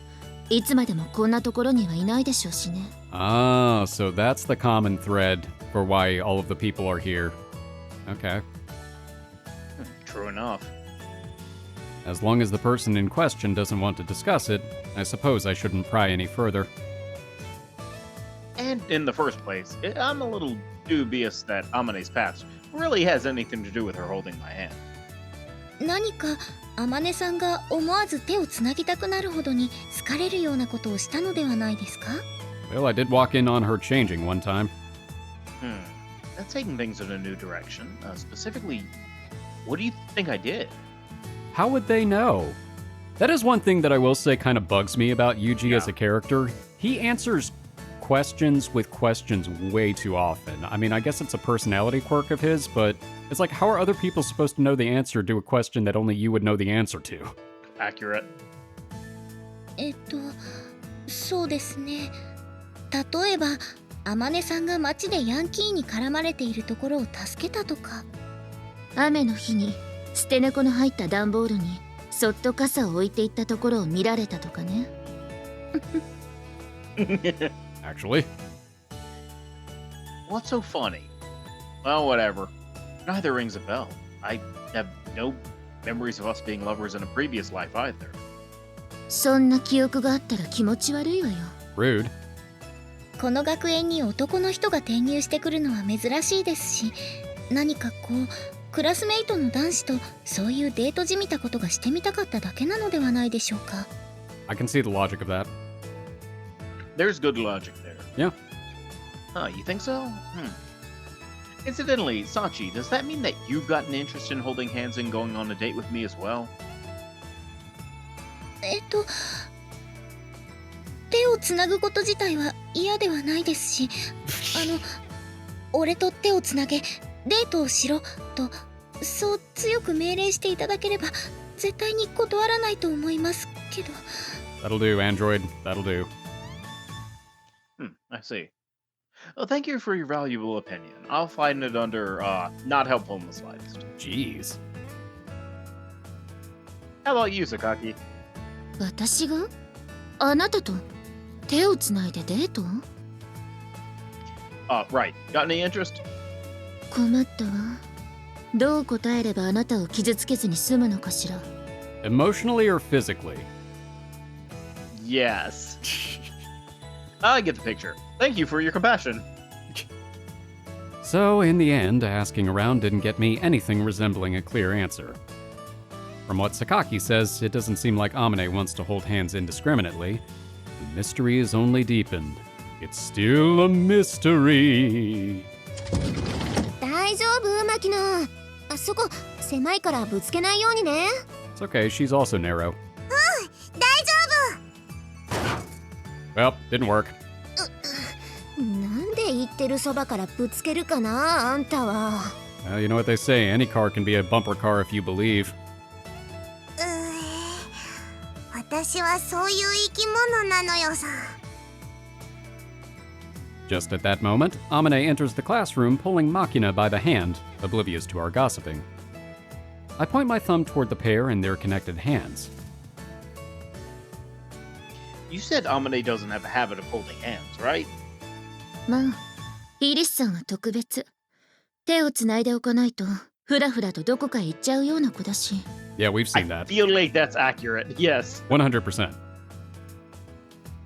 いつまでもこんなところにはいないでしょうしね。
Ah, so that's the common thread for why all of the people are here. Okay.
True enough.
As long as the person in question doesn't want to discuss it, I suppose I shouldn't pry any further.
And in the first place, I'm a little dubious that Amane's past really has anything to do with her holding my hand.
何か天音さんが思わず手をつなぎたくなるほどに好かれるようなことをしたのではないですか？
Well, I did walk in on her changing one time.
That's taking things in a new direction. Specifically, what do you think I did?
How would they know? That is one thing that I will say kind of bugs me about Yuuji as a character. He answers questions with questions way too often. I mean, I guess it's a personality quirk of his, but it's like, how are other people supposed to know the answer to a question that only you would know the answer to?
Accurate.
そうですね。例えば、天音さんが街でヤンキーに絡まれているところを助けたとか。雨の日に捨て猫の入った段ボールにそっと傘を置いていったところを見られたとかね。
Actually.
What's so funny? Well, whatever. Neither rings a bell. I have no memories of us being lovers in a previous life either.
そんな記憶があったら気持ち悪いわよ。
Rude.
この学園に男の人が転入してくるのは珍しいですし、何かこうクラスメイトの男子とそういうデートじみたことがしてみたかっただけなのではないでしょうか。
I can see the logic of that.
There's good logic there.
Yeah.
Huh, you think so? Incidentally, Sachi, does that mean that you've got an interest in holding hands and going on a date with me as well?
手をつなぐこと自体は嫌ではないですし、俺と手をつなげ、デートをしろと、そう強く命令していただければ、絶対に断らないと思いますけど。
That'll do, Android. That'll do.
I see. Well, thank you for your valuable opinion. I'll find it under, not helpful in the slightest.
Jeez.
How about you, Sakaki?
私があなたと手をつないでデート？
Right. Got any interest?
困ったわ。どう答えればあなたを傷つけずに済むのかしら。
Emotionally or physically?
Yes. I get the picture. Thank you for your compassion.
So, in the end, asking around didn't get me anything resembling a clear answer. From what Sakaki says, it doesn't seem like Amane wants to hold hands indiscriminately. The mystery is only deepened. It's still a mystery.
大丈夫マキナ。あそこ狭いからぶつけないようにね。
It's okay, she's also narrow.
大丈
Well, didn't work.
夫。なんで言ってるそばからぶつけるかなあんたは。
Well, you know what they say, any car can be a bumper car if you believe.
私はそういう生き物なのよさ。
Just at that moment, Amane enters the classroom pulling Makina by the hand, oblivious to our gossiping. I point my thumb toward the pair and their connected hands.
You said Amane doesn't have a habit of holding hands, right?
まあ、イリスさんは特別。手をつないでおかないと、ふらふらとどこかへ行っちゃうような子だし。
Yeah, we've seen
I
that.
feel like that's accurate. Yes.
100%.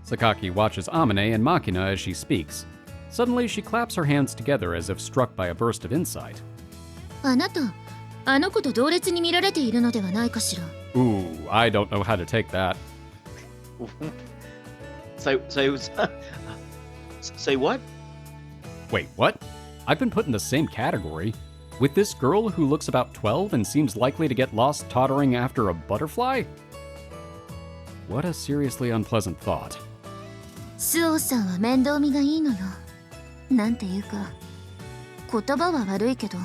Sakaki watches Amane and Makina as she speaks. Suddenly, she claps her hands together as if struck by a burst of insight.
あなた、あの子と同列に見られているのではないかしら。
Ooh, I don't know how to take that.
Say what?
Wait, what? I've been put in the same category? With this girl who looks about 12 and seems likely to get lost tottering after a butterfly? What a seriously unpleasant thought.
スオさんは面倒見がいいのよ。なんていうか、言葉は悪いけど、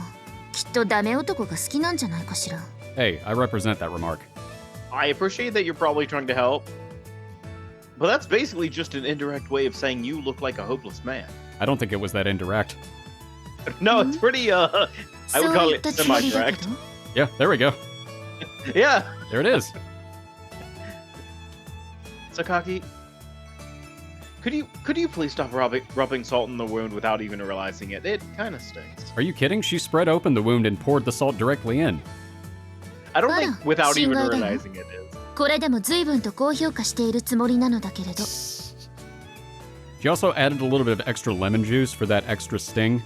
きっとダメ男が好きなんじゃないかしら。
Hey, I represent that remark.
I appreciate that you're probably trying to help, but that's basically just an indirect way of saying you look like a hopeless man.
I don't think it was that indirect.
No, it's pretty, I would call it
そういったつもりだけ
semi-direct.
ど
Yeah, there we go.
Yeah,
There it is.
Sakaki, could you please stop rubbing salt in the wound without even realizing it? It kind of stinks.
Are you kidding? She spread open the wound and poured the salt directly in.
I don't think without even
心外だよ。
realizing it is.
これでも随分と高評価しているつもりなのだけれど。
She also added a little bit of extra lemon juice for that extra sting.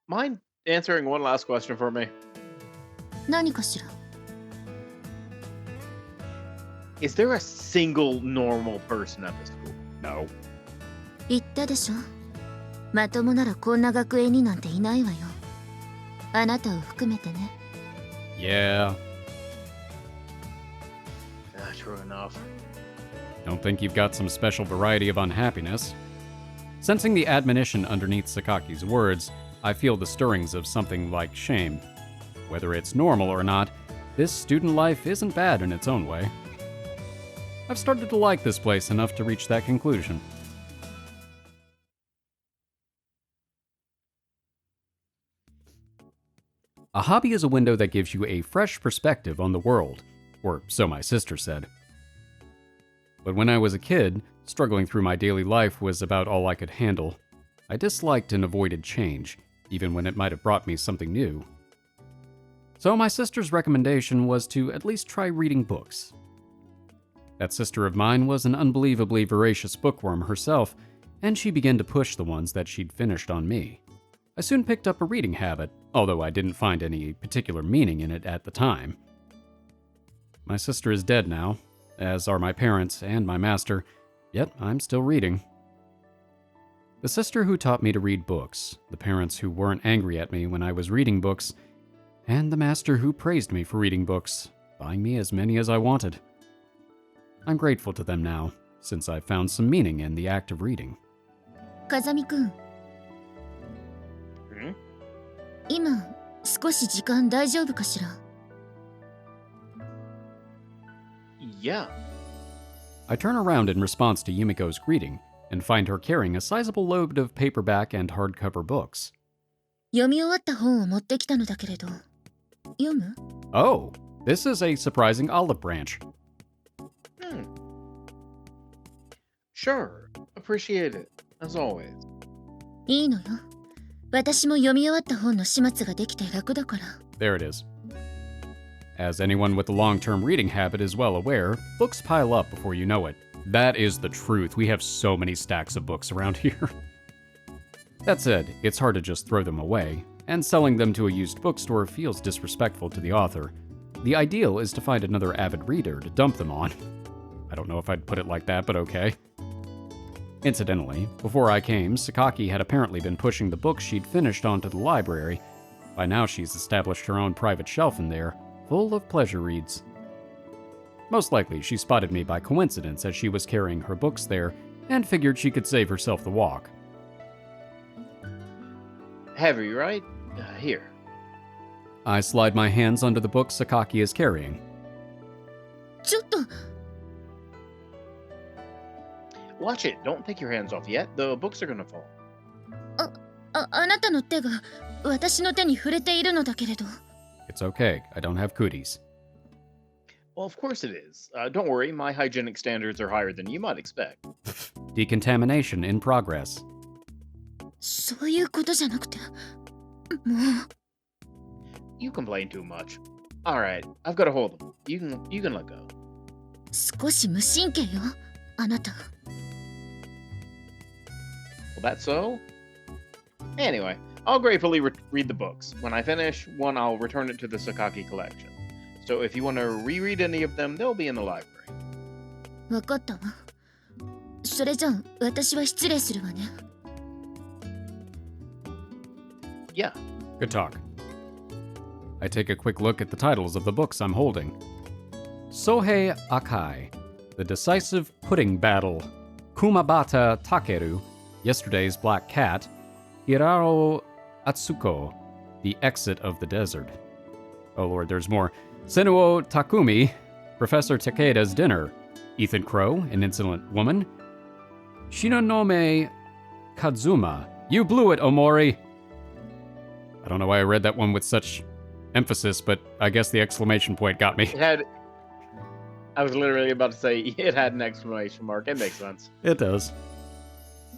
Mind answering one last question for me?
何かしら。
Is there a single normal person at the school?
No.
言ったでしょ。まともならこんな学園になんていないわよ。あなたを含めてね。
Yeah.
True enough.
Don't think you've got some special variety of unhappiness. Sensing the admonition underneath Sakaki's words, I feel the stirrings of something like shame. Whether it's normal or not, this student life isn't bad in its own way. I've started to like this place enough to reach that conclusion. A hobby is a window that gives you a fresh perspective on the world, or so my sister said. But when I was a kid, struggling through my daily life was about all I could handle. I disliked and avoided change, even when it might have brought me something new. So my sister's recommendation was to at least try reading books. That sister of mine was an unbelievably voracious bookworm herself, and she began to push the ones that she'd finished on me. I soon picked up a reading habit, although I didn't find any particular meaning in it at the time. My sister is dead now, as are my parents and my master, yet I'm still reading. The sister who taught me to read books, the parents who weren't angry at me when I was reading books, and the master who praised me for reading books, buying me as many as I wanted. I'm grateful to them now, since I've found some meaning in the act of reading.
風見くん、
Hmm?
今少し時間大丈夫かしら。
Yeah.
I turn around in response to Yumiko's greeting and find her carrying a sizable load of paperback and hardcover books.
読み終わった本を持ってきたのだけれど。読む？
Oh, this is a surprising olive branch.
Hmm. Sure. Appreciate it, as always.
いいのよ。私も読み終わった本の始末ができて楽だから。
There it is. As anyone with a long-term reading habit is well aware, books pile up before you know it. That is the truth. We have so many stacks of books around here. That said, it's hard to just throw them away, and selling them to a used bookstore feels disrespectful to the author. The ideal is to find another avid reader to dump them on. I don't know if I'd put it like that, but okay. Incidentally, before I came, Sakaki had apparently been pushing the books she'd finished onto the library. By now she's established her own private shelf in there, full of pleasure reads. Most likely, she spotted me by coincidence as she was carrying her books there, and figured she could save herself the walk.
Heavy, right? Here.
I slide my hands under the books Sakaki is carrying.
ちょっと、
Watch it. Don't take your hands off yet. The books are gonna fall.
あなたの手が私の手に触れているのだけれど。
It's okay, I don't have cooties.
Well, of course it is. Don't worry, my hygienic standards are higher than you might expect.
Decontamination in progress.
そういうことじゃなくて。もう。
You complain too much. Alright, I've got a hold of them. You can let go.
少し無神経よ、あなた。
Well, that's so? Anyway, I'll gratefully read the books. When I finish, one I'll return it to the Sakaki collection. So if you want to reread any of them, they'll be in the library.
わかったわ。それじゃあ、私は失礼するわね。
Yeah.
Good talk. I take a quick look at the titles of the books I'm holding. Sohei Akai, The Decisive Pudding Battle, Kumabata Takeru, Yesterday's Black Cat, Hirao Atsuko, The exit of the desert. Oh lord, there's more. Senuo Takumi, Professor Takeda's dinner. Ethan Crow, an insolent woman. Shinonome Kazuma. You blew it, Omori. I don't know why I read that one with such emphasis, but I guess the exclamation point got me.
I was literally about to say it had an exclamation mark. It makes sense.
It does.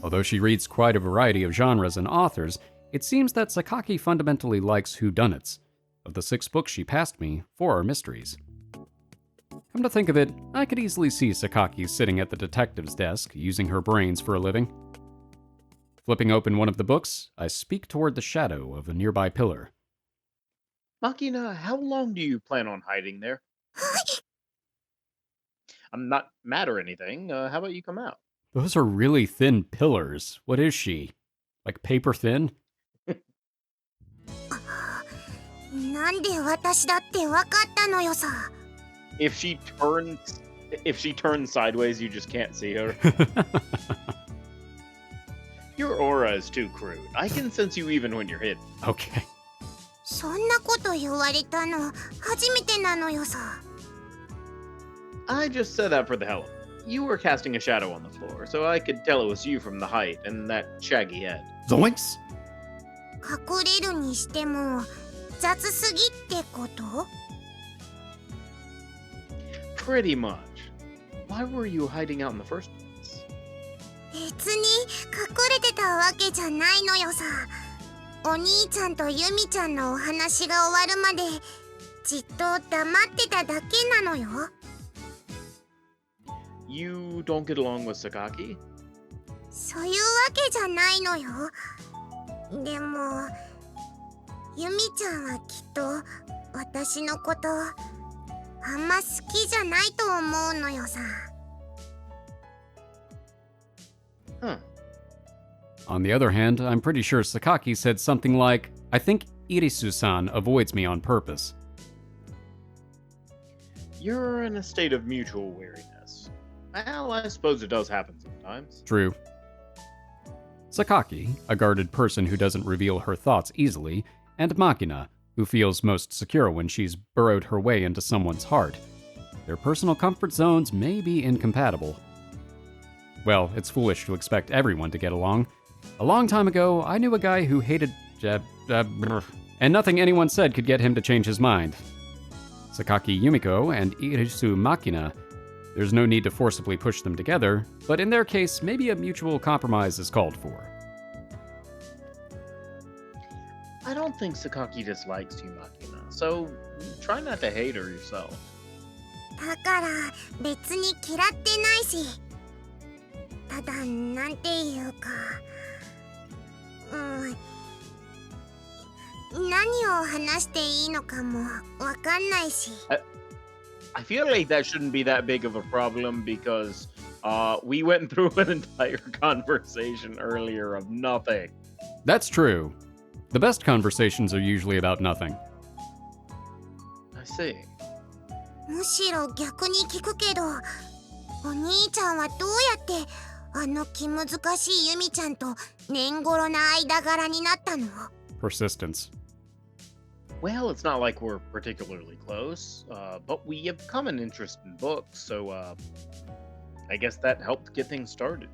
Although she reads quite a variety of genres and authors, it seems that Sakaki fundamentally likes whodunits. Of the 6 books she passed me, 4 are mysteries. Come to think of it, I could easily see Sakaki sitting at the detective's desk, using her brains for a living. Flipping open one of the books, I speak toward the shadow of a nearby pillar.
Makina, how long do you plan on hiding there? I'm not mad or anything. How about you come out?
Those are really thin pillars. What is she? Like paper thin?
なんで私だってわかったのよさ。
If she turns sideways, you just can't see her. Your aura is too crude. I can sense you even when you're hidden.
Okay.
そんなこと言われたの初めてなのよさ。
I just said that for the hell of it. You were casting a shadow on the floor, so I could tell it was you from the height and that shaggy head.
Zoinks!
隠れるにしても雑すぎってこと？
Pretty much. Why were you hiding out in the first place?
別に隠れてたわけじゃないのよさ。お兄ちゃんとユミちゃんのお話が終わるまでじっと黙ってただけなのよ。
You don't get along with Sakaki?
そういうわけじゃないのよ。でもユミちゃんはきっと私のことあんま好きじゃないと思うのよさ。
Huh.
On the other hand, I'm pretty sure Sakaki said something like, I think Irisu-san avoids me on purpose.
You're in a state of mutual weariness. Well, I suppose it does happen sometimes.
True. Sakaki, a guarded person who doesn't reveal her thoughts easily, and Makina, who feels most secure when she's burrowed her way into someone's heart. Their personal comfort zones may be incompatible. Well, it's foolish to expect everyone to get along. A long time ago, I knew a guy who hated and nothing anyone said could get him to change his mind. Sakaki Yumiko and Irisu Makina. There's no need to forcibly push them together, but in their case, maybe a mutual compromise is called for.
I don't think Sakaki dislikes you, Makina, so try not to hate her yourself.
だから別に嫌ってないし。ただなんていうか、何を話していいのかもわかんないし。
I feel like that shouldn't be that big of a problem because we went through an entire conversation earlier of nothing.
That's true. The best conversations are usually about nothing.
I see.
むしろ逆に聞くけど、お兄ちゃんはどうやってあの気難しいユミちゃんと年頃な間柄になったの？
Persistence.
Well, it's not like we're particularly close, but we have common interest in books, so I guess that helped get things started.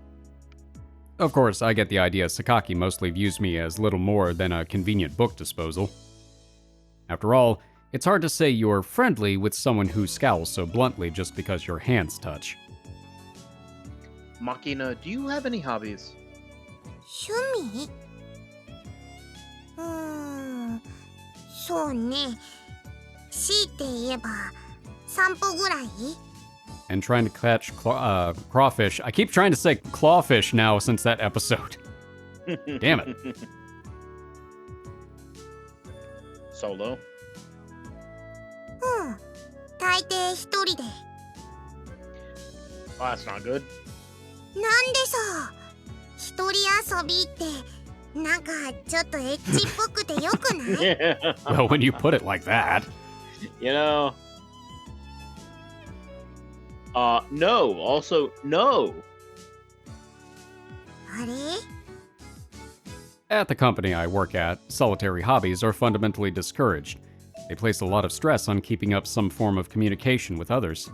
Of course, I get the idea Sakaki mostly views me as little more than a convenient book disposal. After all, it's hard to say you're friendly with someone who scowls so bluntly just because your hands touch.
Makina, do you have any hobbies?
趣味？そうね。強いて言えば散歩ぐらい？
And trying to catch crawfish. I keep trying to say clawfish now since that episode. Damn it.
Solo?
大抵一人で。
Oh, that's not good.
なんでさ、一人遊びってなんかちょっとエッチっぽくてよくない？
Well, when you put it like that.
You know. No. Also, no.
あれ？
At the company I work at, solitary hobbies are fundamentally discouraged. They place a lot of stress on keeping up some form of communication with others.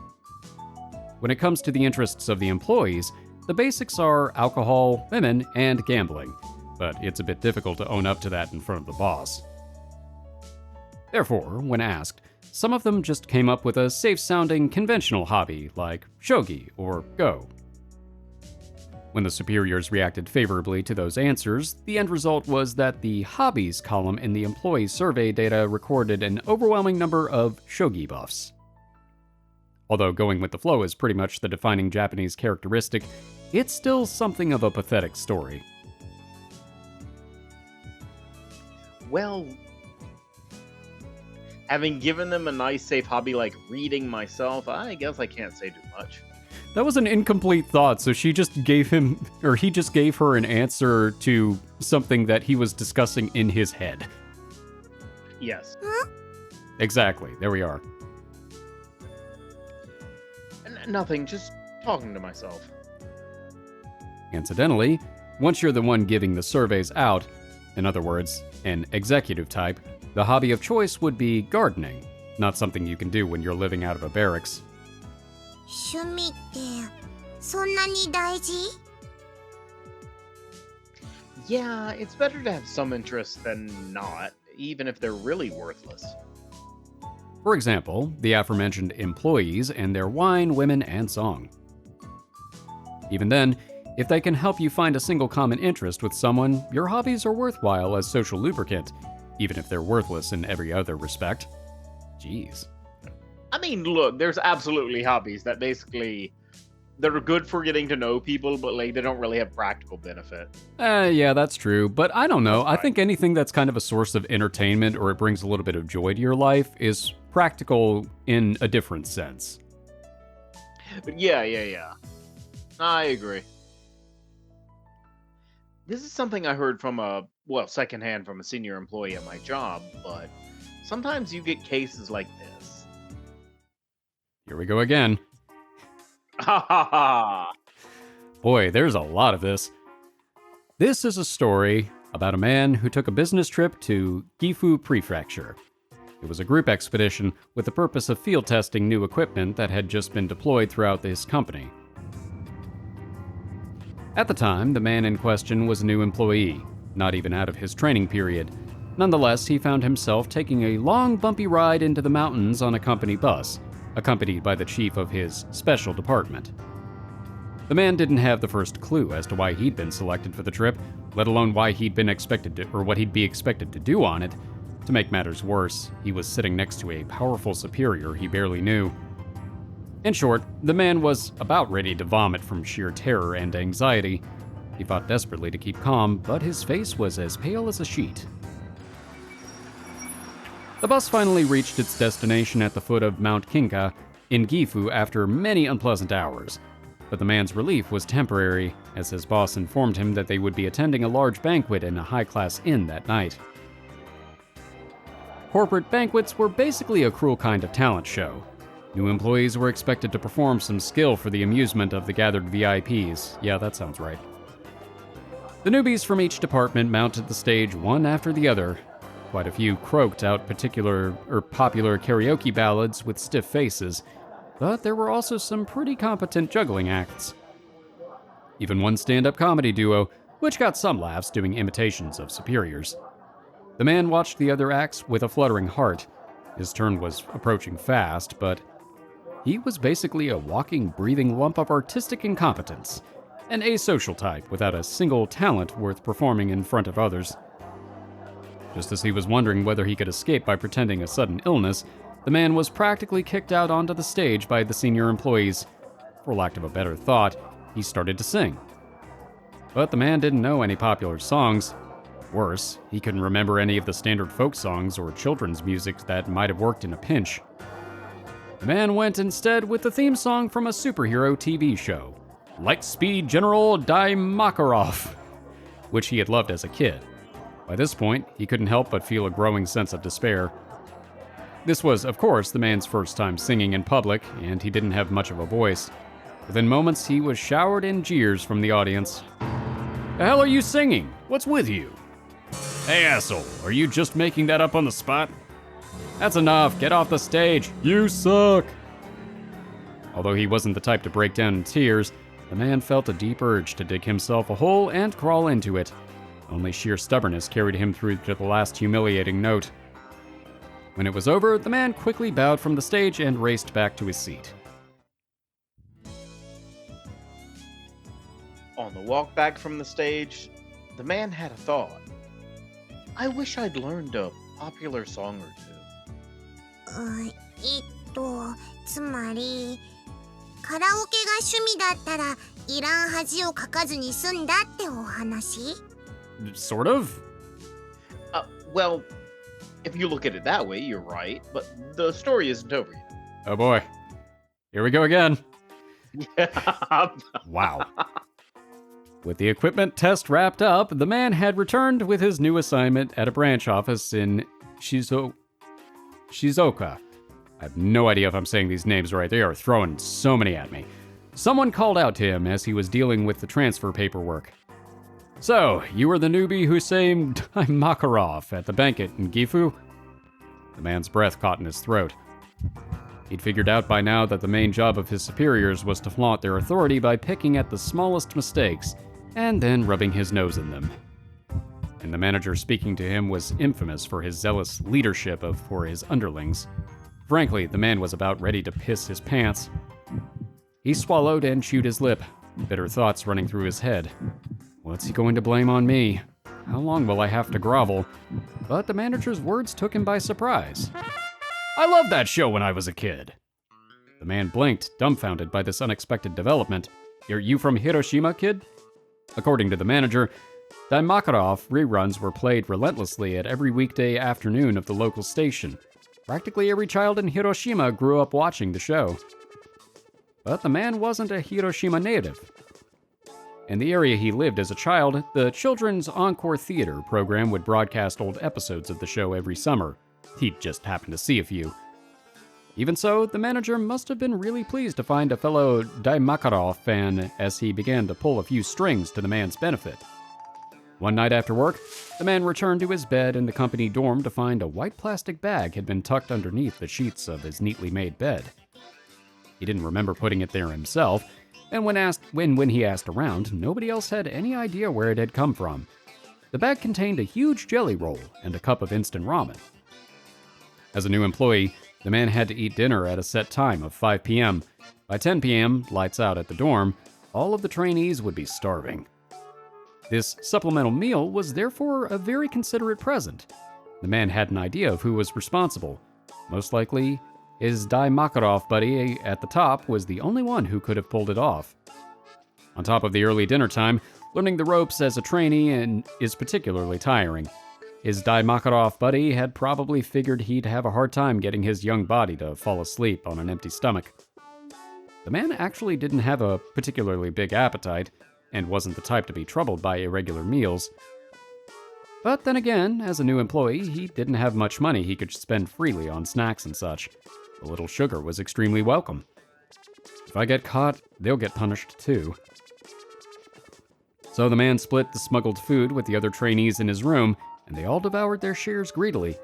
When it comes to the interests of the employees, the basics are alcohol, women, and gambling, but it's a bit difficult to own up to that in front of the boss. Therefore, when asked, some of them just came up with a safe-sounding conventional hobby like shogi or go. When the superiors reacted favorably to those answers, the end result was that the hobbies column in the employee survey data recorded an overwhelming number of shogi buffs. Although going with the flow is pretty much the defining Japanese characteristic, it's still something of a pathetic story.
Well, having given them a nice, safe hobby like reading myself, I guess I can't say too much.
That was an incomplete thought, so he just gave her an answer to something that he was discussing in his head.
Yes.
Exactly, there we are.
Nothing, just talking to myself.
Incidentally, once you're the one giving the surveys out, in other words, an executive type, the hobby of choice would be gardening, not something you can do when you're living out of a barracks.
趣味ってそんなに大事？
Yeah, it's better to have some interest than not, even if they're really worthless.
For example, the aforementioned employees and their wine, women, and song. Even then, if they can help you find a single common interest with someone, your hobbies are worthwhile as social lubricant, even if they're worthless in every other respect. Jeez.
I mean, look, there's absolutely hobbies that basically they're good for getting to know people, but like they don't really have practical benefit.
Yeah, that's true, but I don't know. I think anything that's kind of a source of entertainment or it brings a little bit of joy to your life is practical in a different sense.
But yeah. I agree.
This is something I heard from secondhand from a senior employee at my job, but sometimes you get cases like this.
Here we go again.
Ha ha ha!
Boy, there's a lot of this. This is a story about a man who took a business trip to Gifu Prefecture. It was a group expedition with the purpose of field testing new equipment that had just been deployed throughout his company. At the time, the man in question was a new employee, not even out of his training period. Nonetheless, he found himself taking a long, bumpy ride into the mountains on a company bus, accompanied by the chief of his special department. The man didn't have the first clue as to why he'd been selected for the trip, let alone why he'd been expected to, or what he'd be expected to do on it. To make matters worse, he was sitting next to a powerful superior he barely knew. In short, the man was about ready to vomit from sheer terror and anxiety. He fought desperately to keep calm, but his face was as pale as a sheet. The bus finally reached its destination at the foot of Mount Kinka in Gifu after many unpleasant hours. But the man's relief was temporary, as his boss informed him that they would be attending a large banquet in a high-class inn that night. Corporate banquets were basically a cruel kind of talent show. New employees were expected to perform some skill for the amusement of the gathered VIPs. Yeah, that sounds right. The newbies from each department mounted the stage one after the other. Quite a few croaked out popular karaoke ballads with stiff faces, but there were also some pretty competent juggling acts. Even one stand-up comedy duo, which got some laughs doing imitations of superiors. The man watched the other acts with a fluttering heart. His turn was approaching fast, but he was basically a walking, breathing lump of artistic incompetence, an asocial type without a single talent worth performing in front of others. Just as he was wondering whether he could escape by pretending a sudden illness, the man was practically kicked out onto the stage by the senior employees. For lack of a better thought, he started to sing. But the man didn't know any popular songs. Worse, he couldn't remember any of the standard folk songs or children's music that might have worked in a pinch. The man went instead with the theme song from a superhero TV show, Lightspeed General Makarov, which he had loved as a kid. By this point, he couldn't help but feel a growing sense of despair. This was, of course, the man's first time singing in public, and he didn't have much of a voice. Within moments, he was showered in jeers from the audience. "The hell are you singing? What's with you?" Hey, asshole, are you just making that up on the spot? That's enough, get off the stage, you suck! Although he wasn't the type to break down in tears, the man felt a deep urge to dig himself a hole and crawl into it. Only sheer stubbornness carried him through to the last humiliating note. When it was over, the man quickly bowed from the stage and raced back to his seat.
On the walk back from the stage, the man had a thought. I wish I'd learned a popular song or two.
つまりカラオケが趣味だったらいらん恥をかかずに済んだってお話
Sort of?
Well, if you look at it that way, you're right, but the story isn't over yet.
Oh boy. Here we go again.
Yeah.
Wow. With the equipment test wrapped up, the man had returned with his new assignment at a branch office in Shizuoka. I have no idea if I'm saying these names right. They are throwing so many at me. Someone called out to him as he was dealing with the transfer paperwork. So, you were the newbie who sang Makarov at the banquet in Gifu? The man's breath caught in his throat. He'd figured out by now that the main job of his superiors was to flaunt their authority by picking at the smallest mistakes and then rubbing his nose in them. And the manager speaking to him was infamous for his zealous leadership for his underlings. Frankly, the man was about ready to piss his pants. He swallowed and chewed his lip, bitter thoughts running through his head. What's he going to blame on me? How long will I have to grovel? But the manager's words took him by surprise. I loved that show when I was a kid. The man blinked, dumbfounded by this unexpected development. Are you from Hiroshima, kid? According to the manager, Daimakarov reruns were played relentlessly at every weekday afternoon of the local station. Practically every child in Hiroshima grew up watching the show. But the man wasn't a Hiroshima native. In the area he lived as a child, the Children's Encore Theater program would broadcast old episodes of the show every summer. He'd just happened to see a few. Even so, the manager must have been really pleased to find a fellow Daimakarov fan as he began to pull a few strings to the man's benefit. One night after work, the man returned to his bed in the company dorm to find a white plastic bag had been tucked underneath the sheets of his neatly made bed. He didn't remember putting it there himself, and when he asked around, nobody else had any idea where it had come from. The bag contained a huge jelly roll and a cup of instant ramen. As a new employee, the man had to eat dinner at a set time of 5 p.m. By 10 p.m., lights out at the dorm, all of the trainees would be starving. This supplemental meal was therefore a very considerate present. The man had an idea of who was responsible. Most likely, his Daimakarov buddy at the top was the only one who could have pulled it off. On top of the early dinner time, learning the ropes as a trainee is particularly tiring. His Daimakarov buddy had probably figured he'd have a hard time getting his young body to fall asleep on an empty stomach. The man actually didn't have a particularly big appetite, and wasn't the type to be troubled by irregular meals. But then again, as a new employee, he didn't have much money he could spend freely on snacks and such. A little sugar was extremely welcome. If I get caught, they'll get punished too. So the man split the smuggled food with the other trainees in his room, and they all devoured their shares greedily.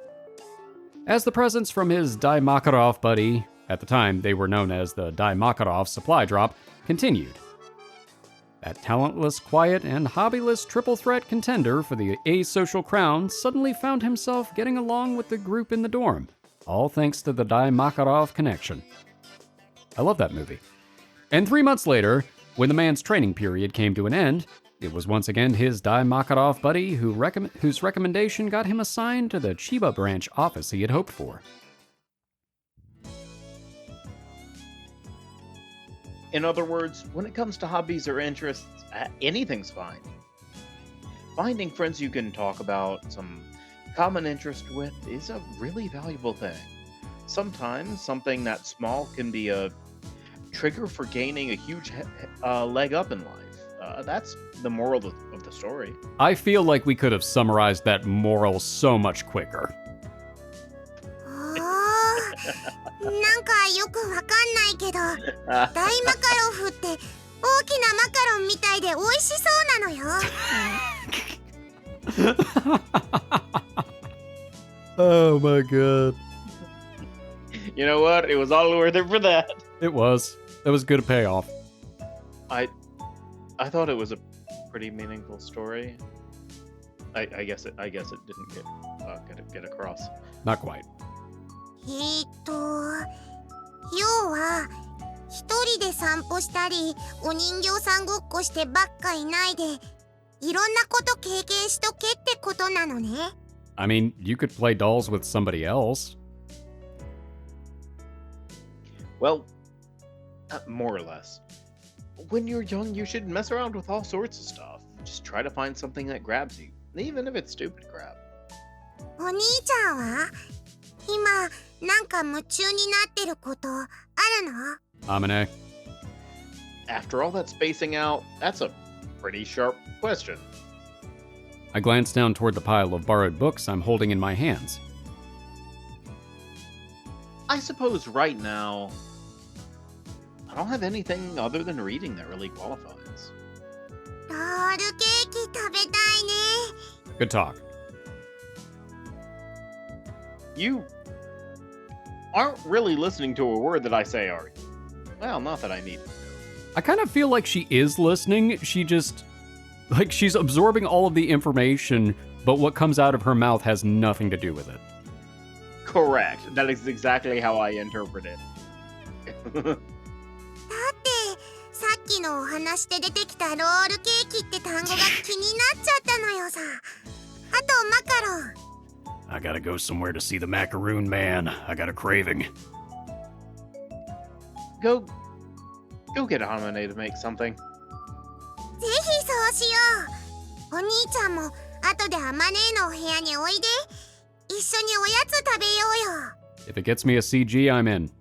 As the presents from his Daimakarov buddy, at the time they were known as the Daimakarov supply drop, continued. That talentless, quiet, and hobbyless triple threat contender for the asocial crown suddenly found himself getting along with the group in the dorm, all thanks to the Daimakarov connection. I love that movie. And 3 months later, when the man's training period came to an end, it was once again his Daimakarov buddy whose recommendation got him assigned to the Chiba branch office he had hoped for.
In other words, when it comes to hobbies or interests, anything's fine. Finding friends you can talk about some common interest with is a really valuable thing. Sometimes something that small can be a trigger for gaining a huge leg up in life. That's the moral of the story.
I feel like we could have summarized that moral so much quicker.
なんかよくわかんないけど大マカロフって大きなマカロンみたいで美味しそうなのよ
Oh my god.
You know what? It was all worth it for that.
It was. That was good payoff.
I thought it was a pretty meaningful story. I guess it didn't get across.
Not quite.
要は一人で散歩したりお人形さんごっこしてばっかいないでいろんなこと経験しとけってことなのね。
I mean, you could play dolls with somebody else.
Well, more or less. When you're young, you should mess around with all sorts of stuff. Just try to find something that grabs you, even if it's stupid crap.
お兄ちゃんは今なんか夢中になってることあるの？
Amane.
After all that spacing out, that's a pretty sharp question.
I glance down toward the pile of borrowed books I'm holding in my hands.
I suppose right now, I don't have anything other than reading that really qualifies.
ロールケーキ食べたいね。
Good talk.
You aren't really listening to a word that I say, are you? Well, not that I need to.
I kind of feel like she is listening. She just, like, she's absorbing all of the information, but what comes out of her mouth has nothing to do with it.
Correct. That is exactly how I interpret it.
だってさっきのお話で出てきたロールケーキって単語が気になっちゃったのよさ。あとマカロン。
I gotta go somewhere to see the macaroon man. I got a craving.
Go get Amane to make something.
ぜひそうしよう。お兄ちゃんも後でアマネーのお部屋においで。一緒におやつ食べようよ。
If it gets me a CG, I'm in.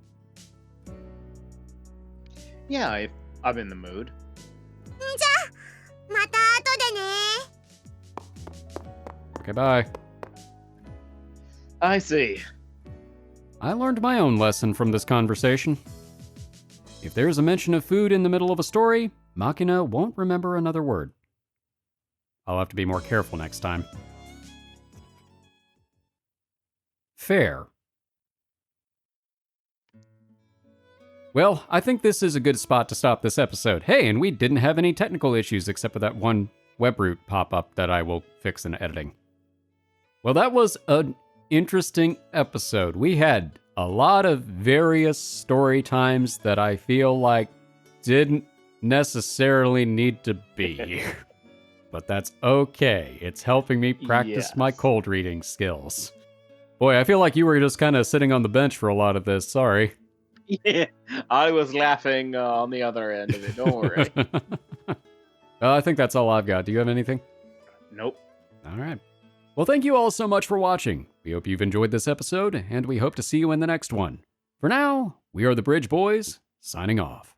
Yeah, if I'm in the mood.
じゃあまた後でね。
Okay, bye.
I see.
I learned my own lesson from this conversation. If there's a mention of food in the middle of a story, Makina won't remember another word. I'll have to be more careful next time. Fair. Well, I think this is a good spot to stop this episode. Hey, and we didn't have any technical issues except for that one webroot pop-up that I will fix in editing. Well, that was an interesting episode. We had a lot of various story times that I feel like didn't necessarily need to be. But that's okay. It's helping me practice my cold reading skills. Boy, I feel like you were just kind of sitting on the bench for a lot of this. Sorry.
Yeah, I was laughing on the other end of it. Don't worry.
I think that's all I've got. Do you have anything?
Nope.
All right. Well, thank you all so much for watching. We hope you've enjoyed this episode, and we hope to see you in the next one. For now, we are the Bridge Boys, signing off.